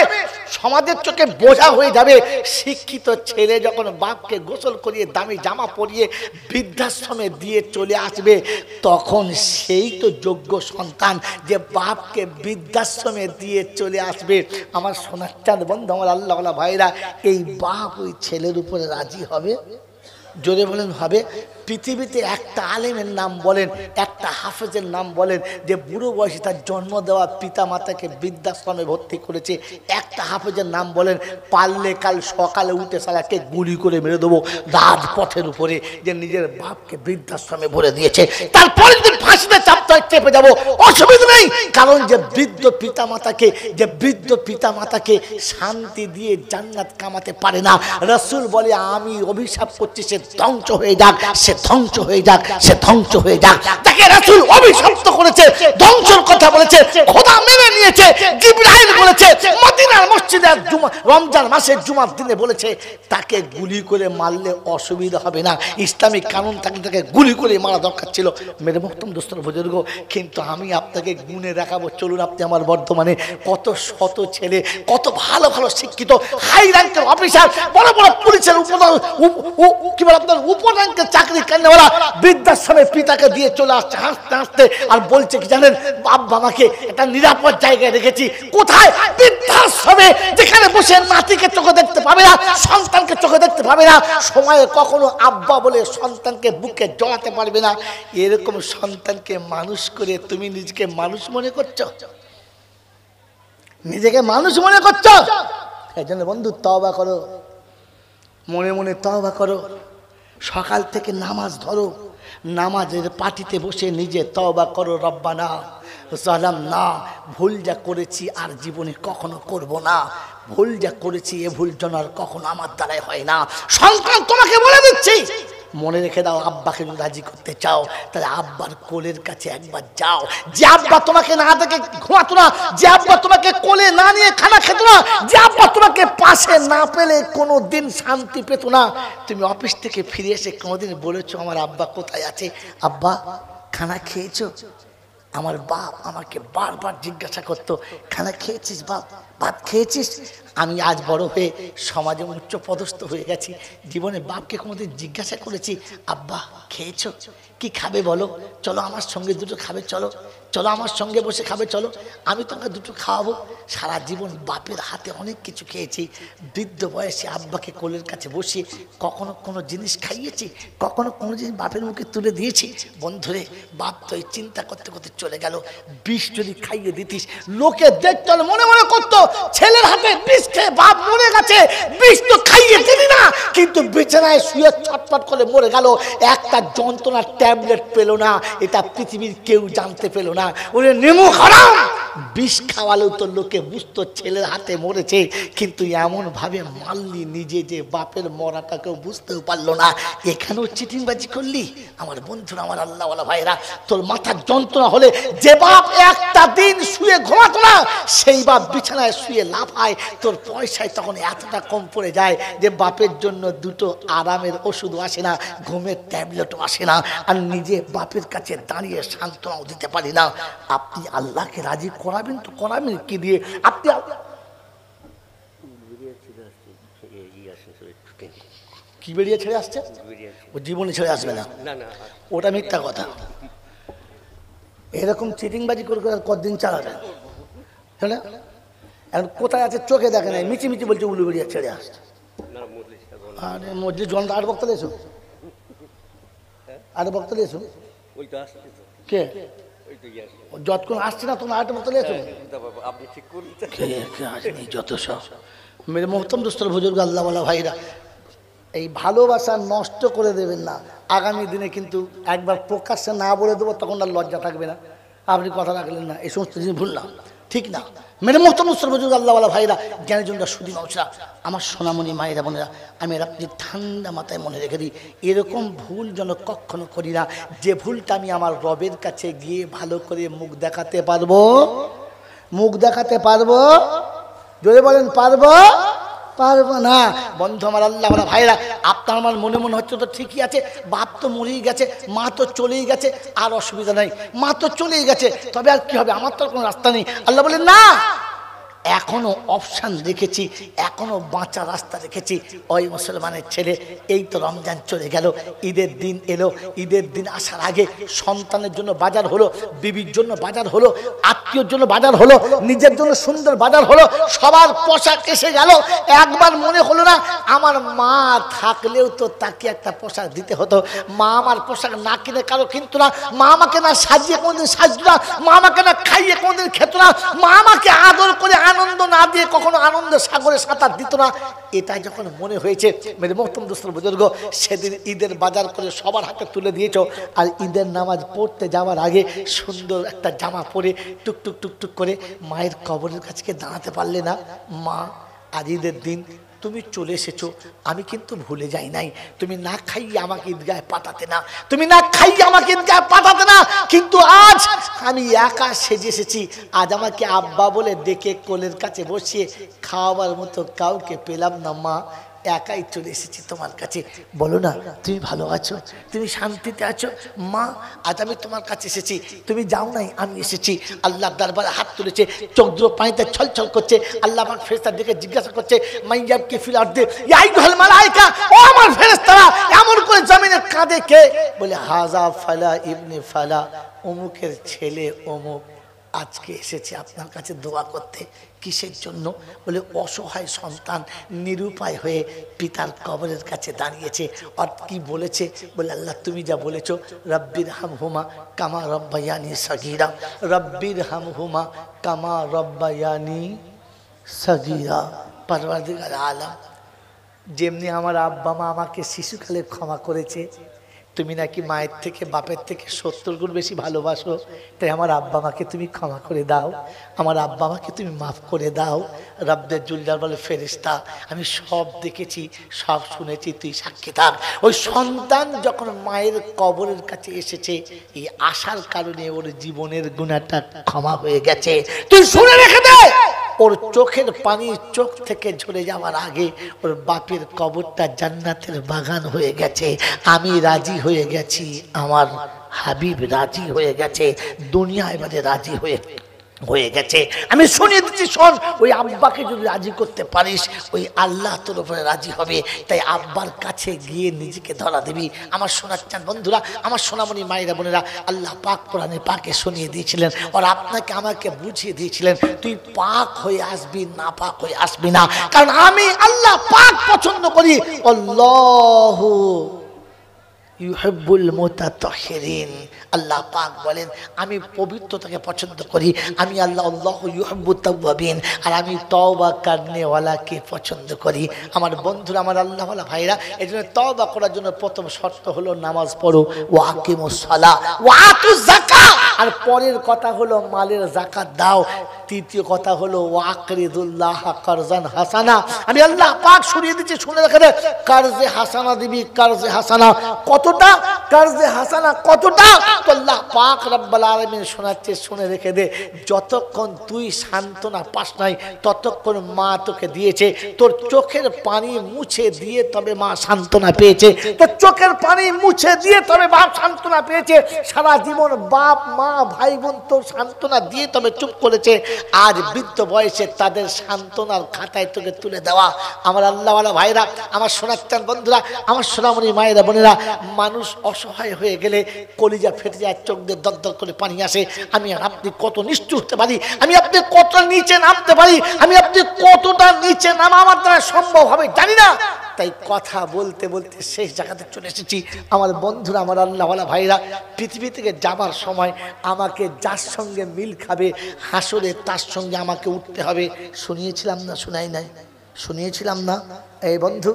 সমাজের চোখে বোঝা হয়ে যাবে, শিক্ষিত ছেলে যখন বাপকে গোসল করিয়ে দামি জামা পরিয়ে বৃদ্ধাশ্রমে দিয়ে চলে আসবে, তখন সেই তো যোগ্য সন্তান যে বাপকে বৃদ্ধাশ্রমে দিয়ে চলে আসবে। আমার সোনার চাঁদ বন্ধু, আমার আল্লাহ ভাইরা, এই বাপ ওই ছেলের উপরে রাজি হবে? জোরে বলেন হবে? পৃথিবীতে একটা আলেমের নাম বলেন, একটা হাফেজের নাম বলেন যে বুড়ো বয়সে তার জন্ম দেওয়া পিতা মাতাকে বৃদ্ধাশ্রমে ভর্তি করেছে? একটা হাফেজের নাম বলেন, পারলে কাল সকালে উঠে সালাকে গুলি করে মেরে দেবো রাজপথের উপরে, যে নিজের বাপকে বৃদ্ধাশ্রমে ভরে দিয়েছে, তারপরে দিন ফাঁসিতে চেপে যাবো, অসুবিধা নেই। কারণ যে বৃদ্ধ পিতা মাতাকে শান্তি দিয়ে জান্নাত কামাতে পারে না। রাসূল বলে, আমি অভিশাপ করছি সে ধ্বংস হয়ে যাক, সে ধ্বংস হয়ে যাক, সে ধ্বংস হয়ে যাক। তাকে রাসূল অভিশপ্ত করেছে, ধ্বংসের কথা বলেছে, খোদা মেনে নিয়েছে, জিবরাইল বলেছে, মদিনার মসজিদে রমজান মাসের জুমার দিনে বলেছে তাকে গুলি করে মারলে অসুবিধা হবে না, ইসলামিক কানুন থাকলে তাকে গুলি করে মারা দরকার ছিল। মেরে মুহতরম দোস্তর বুজুর্গ, কিন্তু আমি আপনাকে গুণে দেখাবো, চলুন। আপনি আমার বর্তমানে কত শত ছেলে, কত ভালো ভালো শিক্ষিত হাই র্যাঙ্কের অফিসার, বড় বড় পুলিশের উপর র্যাঙ্কের চাকরি কেনেওয়ালা বৃদ্ধাশ্রমে পিতাকে দিয়ে চলে আসছে হাসতে হাসতে, আর বলছে কি জানেন, আব্বা আমাকে একটা নিরাপদ জায়গায় রেখেছি। কোথায়? বৃদ্ধাশ্রমে, যেখানে বসে নাতিকে চোখে দেখতে পাবে না, সন্তানকে চোখে দেখতে পাবে না, সময়ে কখনো আব্বা বলে সন্তানকে বুকে জড়াতে পারবে না। এরকম সন্তানকে মানুষ করে তুমি নিজেকে মানুষ মনে করছো? নিজেকে মানুষ মনে করছো? এই জন্য বন্ধু, তওবা করো, মনে মনে তওবা করো, সকাল থেকে নামাজ ধরো, নামাজের পাটিতে বসে নিজে তওবা করো, রব্বানা যালামনা, ভুল যা করেছি আর জীবনে কখনো করব না, ভুল যা করেছি এ ভুল যেন আর কখনো আমার দ্বারাই হয় না। সন্তান তোমাকে বলে দিচ্ছি, মনে রেখে দাও, আব্বাকে যদি রাজি করতে চাও তাহলে আব্বার কোলের কাছে একবার যাও। যে আব্বা তোমাকে না দেখে ঘুমাতো না, যে আব্বা তোমাকে কোলে না নিয়ে খানা খেত না, যে আব্বা তোমাকে পাশে না পেলে কোনো দিন শান্তি পেত না, তুমি অফিস থেকে ফিরে এসে কোনোদিন বলেছো আমার আব্বা কোথায় আছে? আব্বা খানা খেয়েছো? আমার বাপ আমাকে বারবার জিজ্ঞাসা করতো, খানা খেয়েছিস বাপ, ভাত খেয়েছিস? আমি আজ বড় হয়ে সমাজে উচ্চ পদস্থ হয়ে গেছি, জীবনে বাপকে কোনোদিন জিজ্ঞাসা করেছি আব্বা খেয়েছো? কি খাবে বলো? চলো আমার সঙ্গে দুটো খাবে, চলো চলো আমার সঙ্গে বসে খাবে, চলো আমি তোমাকে দুটো খাওয়াবো। সারা জীবন বাপের হাতে অনেক কিছু খেয়েছি, বৃদ্ধ বয়সে আব্বাকে কোলের কাছে বসিয়ে কখনো কোনো জিনিস খাইয়েছি, কখনো কোনো জিনিস বাপের মুখে তুলে দিয়েছি? বন্ধুরে, বাপ তো এই চিন্তা করতে করতে চলে গেল, বিষ যদি খাইয়ে দিতিস, লোকে দেখতো মনে মনে করতো ছেলের হাতে বিষ খেয়ে বাপ মরে গেছে, বিষ তো খাইয়ে দিলি না, কিন্তু বিছানায় শুয়ে ছটফট করে মরে গেল, একটা যন্ত্রণার ট্যাবলেট পেল না, এটা পৃথিবীর কেউ জানতে পেল না। ওরে নেমু হারাম, বিষ খাওয়ালেও তো লোকে বুঝতো ছেলের হাতে মরেছে, কিন্তু এমন ভাবে মারলি নিজে যে বাপের মরাটা কেউ বুঝতেও পারলো না। এখানেও চিটিংবাজি করলি? আমার বন্ধুরা, আমার আল্লাহওয়ালা ভাইরা, তোর মাথার যন্ত্রণা হলে যে বাপ একটা দিন শুয়ে ঘুমাতো না, সেই বাপ বিছানায় শুয়ে লাফায়, তোর পয়সায় তখন এতটা কম পড়ে যায় যে বাপের জন্য দুটো আরামের ওষুধও আসে না, ঘুমের ট্যাবলেটও আসে না, আর নিজে বাপের কাছে দাঁড়িয়ে সান্ত্বনাও দিতে পারি না। আপনি আল্লাহকে রাজি করাবেন তো করাবেন কি দিয়ে? আপনি কি বেরিয়ে ছেড়ে আসছে? ও জীবনে ছেড়ে আসবে না, ওটা মিথ্যা কথা। এরকম চিটিংবাজি করে আর কতদিন চালাবেন? এখন কোথায় আছে চোখে দেখে নাই, মিচি মিচি বলছে উলু বেরিয়ে ছেড়ে আসছে। আরে মসজিদ জন আট বক্তা দিয়েছো, আট বক্তা দিয়েছো, কে যতক্ষণ আসছে না তখন আট বক্তা দিয়েছো, যত সব। মেরে মোহতম দোস্তর বুজুর্গ আল্লাহওয়ালা ভাইরা, এই ভালোবাসা নষ্ট করে দেবেন না। আগামী দিনে কিন্তু একবার প্রকাশ্যে না বলে দেবো, তখন আর লজ্জা থাকবে না, আপনি কথা রাখলেন না, এই সমস্ত জিনিস ভুল না, ঠিক না? মেরে মোহতরম বুজুর্গ আল্লাহওয়ালা ভাইরা, জ্ঞানী জনরা, সুদী মানুষরা, আমার সোনামণি মায়েরা বোনেরা, আমি আপনি ঠান্ডা মাথায় মনে রেখে দিই, এরকম ভুল যেন কখনো করি না, যে ভুলটা আমি আমার রবের কাছে গিয়ে ভালো করে মুখ দেখাতে পারবো, মুখ দেখাতে পারবো, জোরে বলেন পারবো, পারবো না। বন্ধু আমার আল্লাহওয়ালা ভাইরা, তার আমার মনে মনে হচ্ছে তো ঠিকই আছে, বাপ তো মরেই গেছে, মা তো চলেই গেছে, আর অসুবিধা নাই, মা তো চলেই গেছে, তবে আর কি হবে, আমার তো কোনো রাস্তা নেই। আল্লাহ বলে না, এখনো অপশান রেখেছি, এখনো বাঁচার রাস্তা রেখেছি। ওই মুসলমানের ছেলে, এই তো রমজান চলে গেল, ঈদের দিন এলো, ঈদের দিন আসার আগে সন্তানের জন্য বাজার হলো, বিবির জন্য বাজার হলো, আত্মীয়র জন্য বাজার হলো, নিজের জন্য সুন্দর বাজার হলো, সবার পোশাক এসে গেল। একবার মনে হলো না আমার মা থাকলেও তো তাকে একটা পোশাক দিতে হতো, মা আমার পোশাক না কিনে কারো কিনতো না, মা আমাকে না সাজিয়ে কোনোদিন সাজতো না, মা আমাকে না খাইয়ে কোনোদিন খেত না, মা আমাকে আদর করে আনন্দ না দিয়ে কখনো আনন্দের সাগরে সাঁতার দিত না। এটা যখন মনে হয়েছে মেরে মোহতরম দোস্তর বুজুর্গ, সেদিন ঈদের বাজার করে সবার হাতে তুলে দিয়েছ, আর ঈদের নামাজ পড়তে যাওয়ার আগে সুন্দর একটা জামা পরে টুকটুক টুকটুক করে মায়ের কবরের কাছে দাঁড়াতে পারলে না। মা, আর ঈদের দিন তুমি চলে এসেছো, আমি কিন্তু ভুলে যাই নাই, তুমি না খাইয়ে আমাকে ঈদগাহে পাঠাতে না, তুমি না খাইয়ে আমাকে ঈদগাহে পাঠাতে না, কিন্তু আজ আমি একা সেজে এসেছি, আজ আমাকে আব্বা বলে ডেকে কোলের কাছে বসিয়ে খাওয়াবার মতো কাউকে পেলাম না, মা একাই চলে এসেছি তোমার কাছে, বলো না তুমি ভালো আছো, তুমি শান্তিতে আছো? মা, আজ আমি তোমার কাছে এসেছি, তুমি যাও নাই, আমি এসেছি। আল্লাহর দরবারে হাত তুলেছে, চোখ দুটো পানিতে ছলছল করছে। আল্লাহ আমার ফেরেশতা দেখে জিজ্ঞাসা করছে, মাইয়াব কে ফিল আরদে ইয়া আইয়ুহাল মালায়েকা, ও আমার ফেরেশতারা, এমন করে জমিনে কাঁদে কে? বলে হাজা ফালা ইবনে ফালা, অমুকের ছেলে অমুক আজকে এসেছে আপনার কাছে দোয়া করতে। কিসের জন্য? বলে অসহায় সন্তান নিরুপায় হয়ে পিতার কবরের কাছে দাঁড়িয়েছে। আর কি বলেছে? বলে আল্লাহ তুমি যা বলেছো, রব্বির হামহুমা কামা রব্বায়ানি সগীরা, রব্বির হামহুমা কামা রব্বায়ানি সগীরা। পরওয়ারদিগার আলম, যেমনি আমার আব্বা মা আমাকে শিশুকালে ক্ষমা করেছে, তুমি নাকি মায়ের থেকে বাপের থেকে 70 গুণ বেশি ভালোবাসো, তাই আমার আব্বা মাকে তুমি ক্ষমা করে দাও, আমার আব্বা মাকে তুমি মাফ করে দাও। রব্বের জুলজার বলে ফেরেশতা, আমি সব দেখেছি, সব শুনেছি, তুই সাক্ষী থাক। ওই সন্তান যখন মায়ের কবরের কাছে এসেছে, এই আসার কারণে ওর জীবনের গুনাহটা ক্ষমা হয়ে গেছে। তুই শুনে রেখে দে, ওর চোখের পানি চোখ থেকে ঝরে যাওয়ার আগে ওর বাপের কবরটা জান্নাতের বাগান হয়ে গেছে। আমি রাজি হয়ে গেছি, আমার হাবিব রাজি হয়ে গেছে, দুনিয়া এবারে রাজি হয়ে গেছে। আমি শুনিয়ে দিচ্ছি, শোন, ওই আব্বাকে যদি রাজি করতে পারিস, ওই আল্লাহ তোর উপরে রাজি হবে। তাই আব্বার কাছে গিয়ে নিজেকে ধরা দিবি। আমার শোনার চান বন্ধুরা, আমার সোনামণি মায়েরা বোনেরা, আল্লাহ পাক কোরআনে পাকে শুনিয়ে দিয়েছিলেন, আর আপনাকে আমাকে বুঝিয়ে দিয়েছিলেন, তুই পাক হয়ে আসবি, না পাক হয়ে আসবি না। কারণ আমি আল্লাহ পাক পছন্দ করি। আল্লাহু ইউহিব্বুল মুতাতাহহিরিন, আল্লাহ পাক বলেন আমি পবিত্রতাকে পছন্দ করি। আমি আল্লাহ, আল্লাহু ইউহিব্বুত তাওয়াবিন, আর আমি তওবা করনেওয়ালাকে পছন্দ করি। আমার বন্ধুরা, আমার আল্লাহওয়ালা ভাইরা, এই জন্য তওবা করার জন্য প্রথম শর্ত হলো নামাজ পড়ো, ওয়া আকিমুস সালাহ ওয়া আতুজ যাকাত, আর পরের কথা হলো মালের যাকাত দাও। তৃতীয় কথা হলো ওয়া আকরিদুল্লাহ কারজান হাসানা। আমি আল্লাহ পাক শুনিয়ে দিচ্ছি, শুনে রেখে দে, কারজে হাসানা দিবি, কারজে হাসানা কতটা, কারজে হাসানা কতটা, আল্লাহ পাক রব্বুল আলামিন শোনাচ্ছে, শুনে রেখে দে। যতক্ষণ তুই সান্ত্বনা পাস নাই, ততক্ষণ মা তোকে দিয়েছে, তোর চোখের পানি মুছে দিয়ে তবে মা সান্ত্বনা পেয়েছে, তোর চোখের পানি মুছে দিয়ে তবে বাপ সান্ত্বনা পেয়েছে। সারা জীবন বাপ মা ভাই বোন তোর সান্ত্বনা দিয়ে তবে চুপ করেছে। আজ বৃদ্ধ বয়সে তাদের সান্ত্বনার খাতায় তোকে তুলে দেওয়া। আমার আল্লাহওয়ালা ভাইরা, আমার শোনাচ্ছেন বন্ধুরা, আমার সোনামণি মায়েরা বোনেরা, মানুষ অসহায় হয়ে গেলে কলিজা ফেটে যায়, চোখ দিয়ে দরদর করে পানি আসে। আমি আর আপনি কত নিষ্ঠুর হতে পারি, আমি আপনি কত নিচে নামতে পারি, আমি আপনি কতটা নিচে নামা আমার দ্বারা সম্ভব হবে জানি না। তাই কথা বলতে বলতে শেষ জায়গাতে চলে এসেছি। আমার বন্ধুরা, আমার আল্লাহওয়ালা ভাইরা, পৃথিবী থেকে যাবার সময় আমাকে যার সঙ্গে মিল খাবে হাসরে, তার সঙ্গে আমাকে উঠতে হবে। শুনিয়েছিলাম না? শোনাই নাই? শুনিয়েছিলাম না? এই বন্ধু,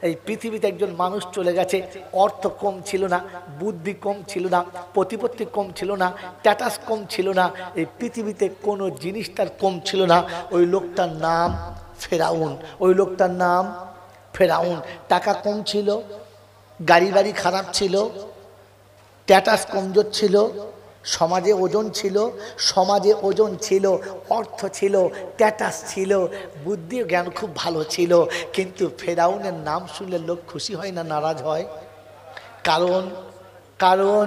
এই পৃথিবীতে একজন মানুষ চলে গেছে, অর্থ কম ছিল না, বুদ্ধি কম ছিল না, প্রতিপত্তি কম ছিল না, স্ট্যাটাস কম ছিল না, এই পৃথিবীতে কোনো জিনিস তার কম ছিল না। ওই লোকটার নাম ফেরাউন। ওই লোকটার নাম ফেরাউন। টাকা কম ছিল, গাড়ি বাড়ি খারাপ ছিল, স্ট্যাটাস কমজোর ছিল, সমাজে ওজন ছিল, সমাজে ওজন ছিল, অর্থ ছিল, স্ট্যাটাস ছিল, বুদ্ধি জ্ঞান খুব ভালো ছিল, কিন্তু ফেরাউনের নাম শুনলে লোক খুশি হয় না নারাজ হয়? কারণ কারণ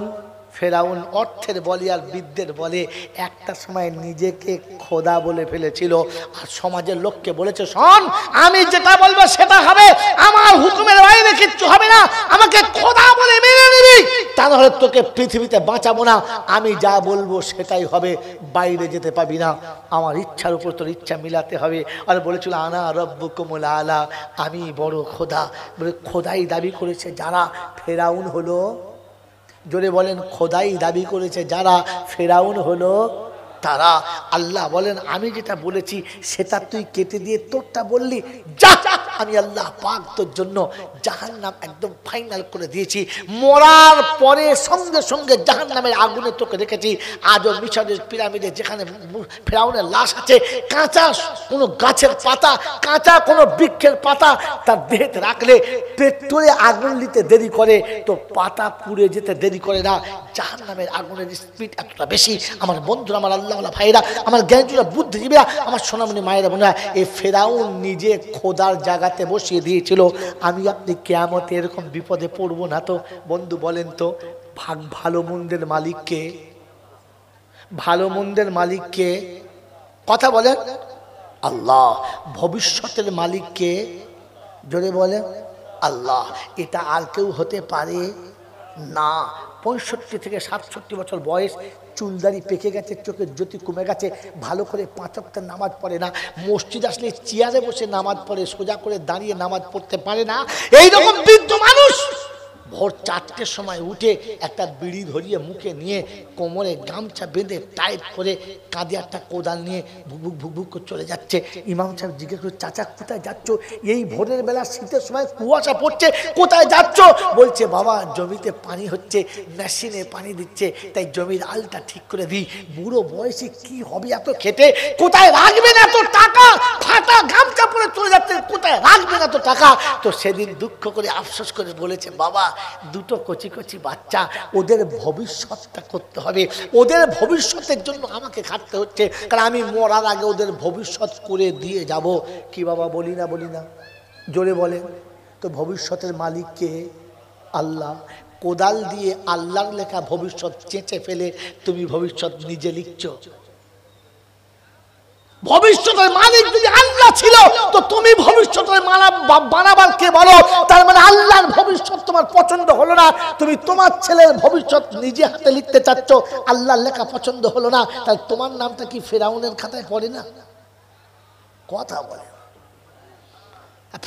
ফেরাউন অর্থের বলে আর বিদ্যের বলে একটা সময় নিজেকে খোদা বলে ফেলেছিল, আর সমাজের লোককে বলেছে, শোন আমি যেটা বলবো সেটা হবে, আমার হুকুমের বাইরে কিচ্ছু হবে না, আমাকে খোদা বলে মেনে নিবি, তা নাহলে তোকে পৃথিবীতে বাঁচাবো না, আমি যা বলবো সেটাই হবে, বাইরে যেতে পাবি না, আমার ইচ্ছার উপর তোর ইচ্ছা মিলাতে হবে। আর বলেছিল আনা রব্বুকুমুল আলা, আমি বড় খোদা। বলে খোদাই দাবি করেছে যারা, ফেরাউন হলো, জোরে বলেন, খোদাই দাবি করেছে যারা, ফেরাউন হলো তারা। আল্লাহ বলেন আমি যেটা বলেছি সেটা তুই কেটে দিয়ে তোরটা বললি, যা, আমি আল্লাহ পাক তোর জন্য জাহান্নাম একদম ফাইনাল করে দিয়েছি, মরার পরে সঙ্গে সঙ্গে জাহান্নামের আগুনে তোকে রেখেছি। আজও মিশরের পিরামিডে যেখানে ফেরাউনের লাশ আছে, কাঁচা কোনো গাছের পাতা, কাঁচা কোনো বৃক্ষের পাতা তার দেহেতে রাখলে পেট্রোলে আগুন দিতে দেরি করে, তো পাতা পুড়ে যেতে দেরি করে না। জাহান্নামের আগুনের স্পিড এতটা বেশি। আমার বন্ধুরা, আমার আল্লাহওয়ালা ভাইরা, আমার জ্ঞানীরা, বুদ্ধিজীবীরা, আমার সোনামণি মায়েরা বোনেরা, এই ফেরাউন নিজে খোদার জায়গাতে বসিয়ে দিয়েছিল। আমি আপনি কিয়ামতে এরকম বিপদে পড়বো না তো? বন্ধু বলেন তো, ভালো মন্দের মালিককে, ভালো মন্দের মালিককে, কথা বলেন, আল্লাহ। ভবিষ্যতের মালিককে, জোরে বলেন, আল্লাহ। এটা আর কেউ হতে পারে না। 65 থেকে 67 বছর বয়স, চুলদারি পেকে গেছে, চোখের জ্যোতি কমে গেছে, ভালো করে 5 ওয়াক্তের নামাজ পড়ে না, মসজিদ আসলে চেয়ারে বসে নামাজ পড়ে, সোজা করে দাঁড়িয়ে নামাজ পড়তে পারে না, এইরকম বৃদ্ধ মানুষ ভোর 4টের সময় উঠে একটা বিড়ি ধরিয়ে মুখে নিয়ে কোমরে গামছা বেঁধে টাইট করে কাঁধে একটা কোদাল নিয়ে ভুক ভুক ভুক করে চলে যাচ্ছে। ইমাম সাহেব জিজ্ঞেস করে, চাচা কোথায় যাচ্ছ? এই ভোরের বেলা শীতের সময় কুয়াশা পড়ছে, কোথায় যাচ্ছ? বলছে, বাবা জমিতে পানি হচ্ছে, মেশিনে পানি দিচ্ছে, তাই জমির আলটা ঠিক করে দিই। বুড়ো বয়সে কি হবে এত খেটে? কোথায় রাখবেন এত টাকা? ফাটা গামছা পরে চলে যাচ্ছে, কোথায় রাখবেন এত টাকা? তো সেদিন দুঃখ করে আফসোস করে বলেছে, বাবা দুটো কচি কচি বাচ্চা, ওদের ভবিষ্যৎটা করতে হবে, ওদের ভবিষ্যতের জন্য আমাকে খাটতে হচ্ছে, কারণ আমি মরার আগে ওদের ভবিষ্যৎ করে দিয়ে যাব। কি বাবা বলি না, বলি না? জোরে বলেন তো। ভবিষ্যতের মালিককে আল্লাহ। কোদাল দিয়ে আল্লাহর লেখা ভবিষ্যৎ চেঁচে ফেলে তুমি ভবিষ্যৎ নিজে লিখছো। ভবিষ্যতের মালিক যদি আল্লাহ ছিল, তো তুমি ভবিষ্যতের বানাবার কে বলো? তার মানে আল্লাহর ভবিষ্যৎ তোমার পছন্দ হলো না, তুমি তোমার ছেলের ভবিষ্যৎ নিজে হাতে লিখতে চাচ্ছ, আল্লাহর লেখা পছন্দ হলো না, তাহলে তোমার নামটা কি ফেরাউনের খাতায় পড়ে না? কথা বলে।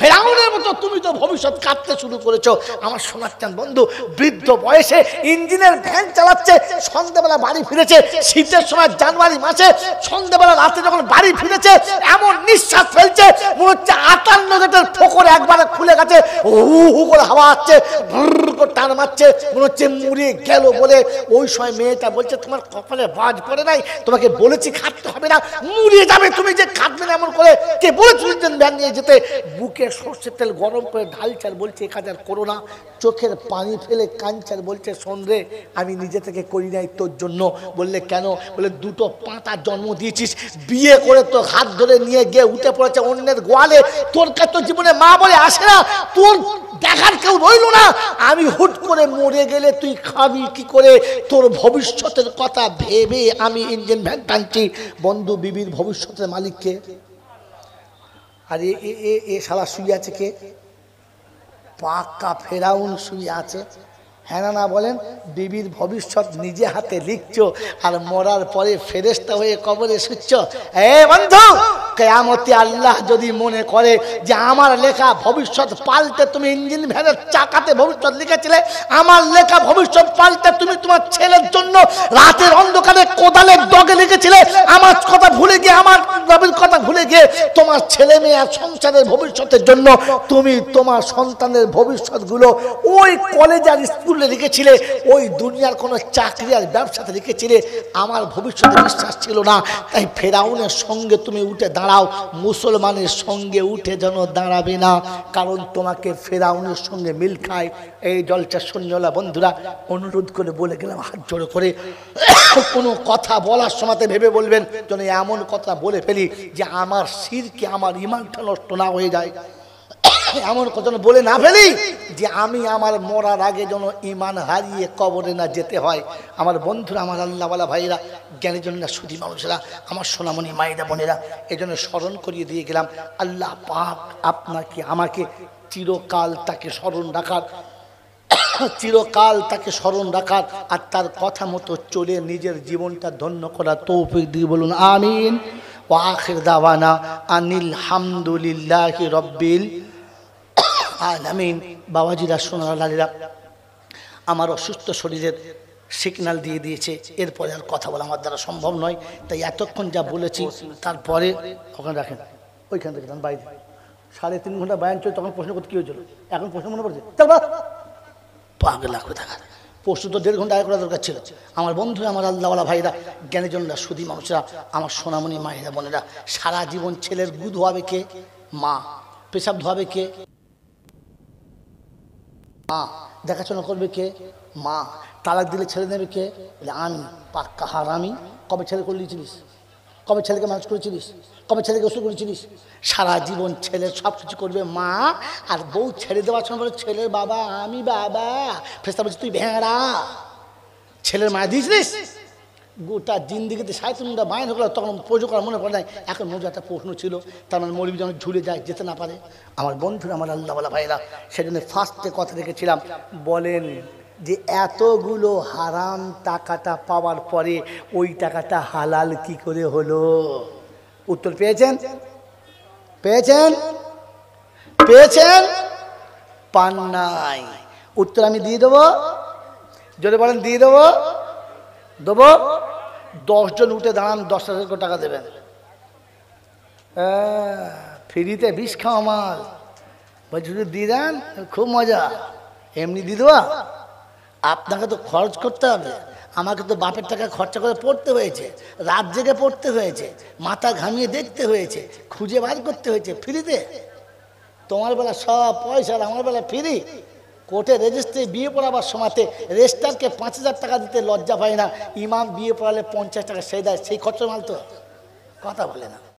ফেরাউনের মতো তুমি তো ভবিষ্যৎ কাটতে শুরু করেছো। আমার সোনার চাঁদ বন্ধু বৃদ্ধ বয়সে ইঞ্জিনের ভ্যান চালাচ্ছে, সন্ধ্যাবেলা বাড়ি ফিরেছে, শীতের সময় জানুয়ারি মাসে সন্ধ্যাবেলা রাতে যখন বাড়ি ফিরেছে, এমন নিঃশ্বাস ফেলছে মনে হচ্ছে 58 গেটের ফোকর একবারে খুলে গেছে, হু হু করে হাওয়া আসছে, ভুর করে টান মারছে, মনে হচ্ছে মুড়িয়ে গেল বলে। ওই সময় মেয়েটা বলছে, তোমার কপালে বাজ পড়ে নাই? তোমাকে বলেছি খাটতে হবে না, মুড়িয়ে যাবে, তুমি যে খাটবে না এমন করে কে বলেছিল ইঞ্জিন ভ্যান নিয়ে যেতে? বুকে সর্ষের তেল গরম করে ঢালচার, বলছে এ কাজ আর করো না। চোখের পানি ফেলে কাঞ্চার, বলছে শোন রে, আমি নিজে থেকে করি নাই তোর জন্য। বললে কেন? বলে দুটো পাঁতা জন্ম দিয়েছিস, বিয়ে করে তোর হাত ধরে নিয়ে গিয়ে উঠে পড়েছে অন্যের গোয়ালে, তোর কাছে তো জীবনে মা বলে আসে না, তোর দেখার কেউ রইল না, আমি হুট করে মরে গেলে তুই খাবি কি করে? তোর ভবিষ্যতের কথা ভেবে আমি ইঞ্জিন ভ্যান টানছি। বন্ধু, বিবির ভবিষ্যতের মালিককে। আর এ শালা শুয়ে আছে কে? পাক্কা ফেরাউন শুয়ে আছে। হ্যাঁ না বলেন? বিবির ভবিষ্যৎ নিজে হাতে লিখছো, আর মরার পরে ফেরেশতা হয়ে কবরে শুচ্ছ। বন্ধু, কিয়ামতে আল্লাহ যদি মনে করে যে আমার লেখা ভবিষ্যৎ পাল্টে তুমি ইঞ্জিন ভ্যানের চাকাতে ভবিষ্যৎ লিখেছিলে, আমার লেখা ভবিষ্যৎ পাল্টে তুমি তোমার ছেলের জন্য রাতের অন্ধকারে কোদালের ডগে লিখেছিলে, আমার কথা ভুলে গিয়ে, আমার নবীর কথা ভুলে গিয়ে তোমার ছেলে মেয়ে আর সংসারের ভবিষ্যতের জন্য তুমি তোমার সন্তানের ভবিষ্যৎগুলো ওই কলেজ আর স্কুলে লিখেছিলে, ওই দুনিয়ার কোনো চাকরি আর ব্যবসাতে লিখেছিলে, আমার ভবিষ্যতে বিশ্বাস ছিল না। তাই ফেরাউনের সঙ্গে তুমি উঠে দাঁড়াও, মুসলমানের সঙ্গে উঠে যেন দাঁড়াবে না, কারণ তোমাকে ফেরাউনের সঙ্গে মিল খায়। এই জলসা শূন্যলা বন্ধুরা অনুরোধ করে বলে গেলাম হাত জোড়ো করে, কোনো কথা বলার সময়তে ভেবে বলবেন যেন এমন কথা বলে ফেলি যে আমার শিরকে আমার ইমানটা নষ্ট না হয়ে যায়, এমন কথা বলে না ফেলি যে আমি আমার মরার আগে যেন ইমান হারিয়ে কবরে না যেতে হয়। আমার বন্ধুরা, আমার আল্লাহওয়ালা ভাইরা, জ্ঞানী জনেরা, সুধী মানুষেরা, আমার সোনামণি মায়েরা বোনেরা, এই জন্য স্মরণ করিয়ে দিয়ে গেলাম আল্লাহ পাক আপনাকে আমাকে চিরকাল তাকে স্মরণ রাখার, চিরকাল তাকে স্মরণ রাখার আর তার কথা মতো চলে নিজের জীবনটা ধন্য করার তৌফিক দিয়ে বলুন আমিন। ওয়া আখির দাওয়ানা আনিল হামদুলিল্লাহি রাব্বিল আলামিন। বাবাজিরা, সোনারা, লালীরা, আমার অসুস্থ শরীরের সিগন্যাল দিয়ে দিয়েছে, এরপরে আর কথা বলা আমার দ্বারা সম্ভব নয়, তাই এতক্ষণ যা বলেছি তারপরে ওখানে রাখেন, ওইখান থেকে বাইরে 3.5 ঘন্টা বায়ান চলে, তখন প্রশ্ন করতে কী হয়েছিল, এখন প্রশ্ন মনে পড়ছে? পাগলা কোথাকার, পরশু তো 1.5 ঘন্টা আগে করা দরকার ছিল। আমার বন্ধুরা, আমার আল্লাহওয়ালা ভাইরা, জ্ঞানীজনরা, সুধী মানুষরা, আমার সোনামণি মায়েরা বোনেরা, সারা জীবন ছেলের গু ধোয়াবে কে? মা। পেশাব ধোয়াবে কে? মা। দেখাশোনা করবে কে? মা। তালাক দিলে ছেলে নেবে কে? বলে আমি। পাক্কা হারামি। কবে ছেলে করলিছিলিস? কবে ছেলেকে মানুষ করেছিলিস? কবে ছেলেকে ওষুধ করেছিলিস? সারা জীবন ছেলের সব কিছু করবে মা, আর বউ ছেড়ে দেওয়ার সময় বলে ছেলের বাবা আমি বাবা, ফেরেশতা বলছে তুই ভেড়া। ছেলের মায়া দিয়েছিলিস? গোটা জিন্দিগিতে 3.5 বায়ান হলো, তখন পুজো করা মনে পড়ে নাই। এখন মজা একটা প্রশ্ন ছিল, তার মানে মৌলবি যেন ঝুলে যায়, যেতে না পারে। আমার বন্ধুরা, আমার আল্লাহওয়ালা ভাইরা, সেজন্য ফার্স্টে কথা রেখেছিলাম, বলেন যে এতগুলো হারাম টাকাটা পাওয়ার পরে ওই টাকাটা হালাল কি করে হলো? উত্তর পেয়েছেন? পেয়েছেন? পেয়েছেন? পান নাই। উত্তর আমি দিয়ে দেবো, যদি বলেন দিয়ে দেবো, দেবো। 10 জন উঠে দাঁড়ান, 10,000 টাকা দেবেন। ফ্রিতে বিষ খাওয়া মাল বলছি, যদি দিয়ে দেন খুব মজা। এমনি দিয়ে দেওয়া? আপনাকে তো খরচ করতে হবে, আমাকে তো বাপের টাকা খরচা করে পড়তে হয়েছে, রাত জেগে পড়তে হয়েছে, মাথা ঘামিয়ে দেখতে হয়েছে, খুঁজে বার করতে হয়েছে। ফ্রিতে? তোমার বেলা সব পয়সা, আমার বেলা ফ্রি। কোর্টে রেজিস্ট্রি বিয়ে পড়াবার সময়তে রেজিস্ট্রারকে 5,000 টাকা দিতে লজ্জা পায় না, ইমাম বিয়ে পড়ালে 50 টাকা সেই দেয়, সেই খরচ মাল তো কথা বলে না।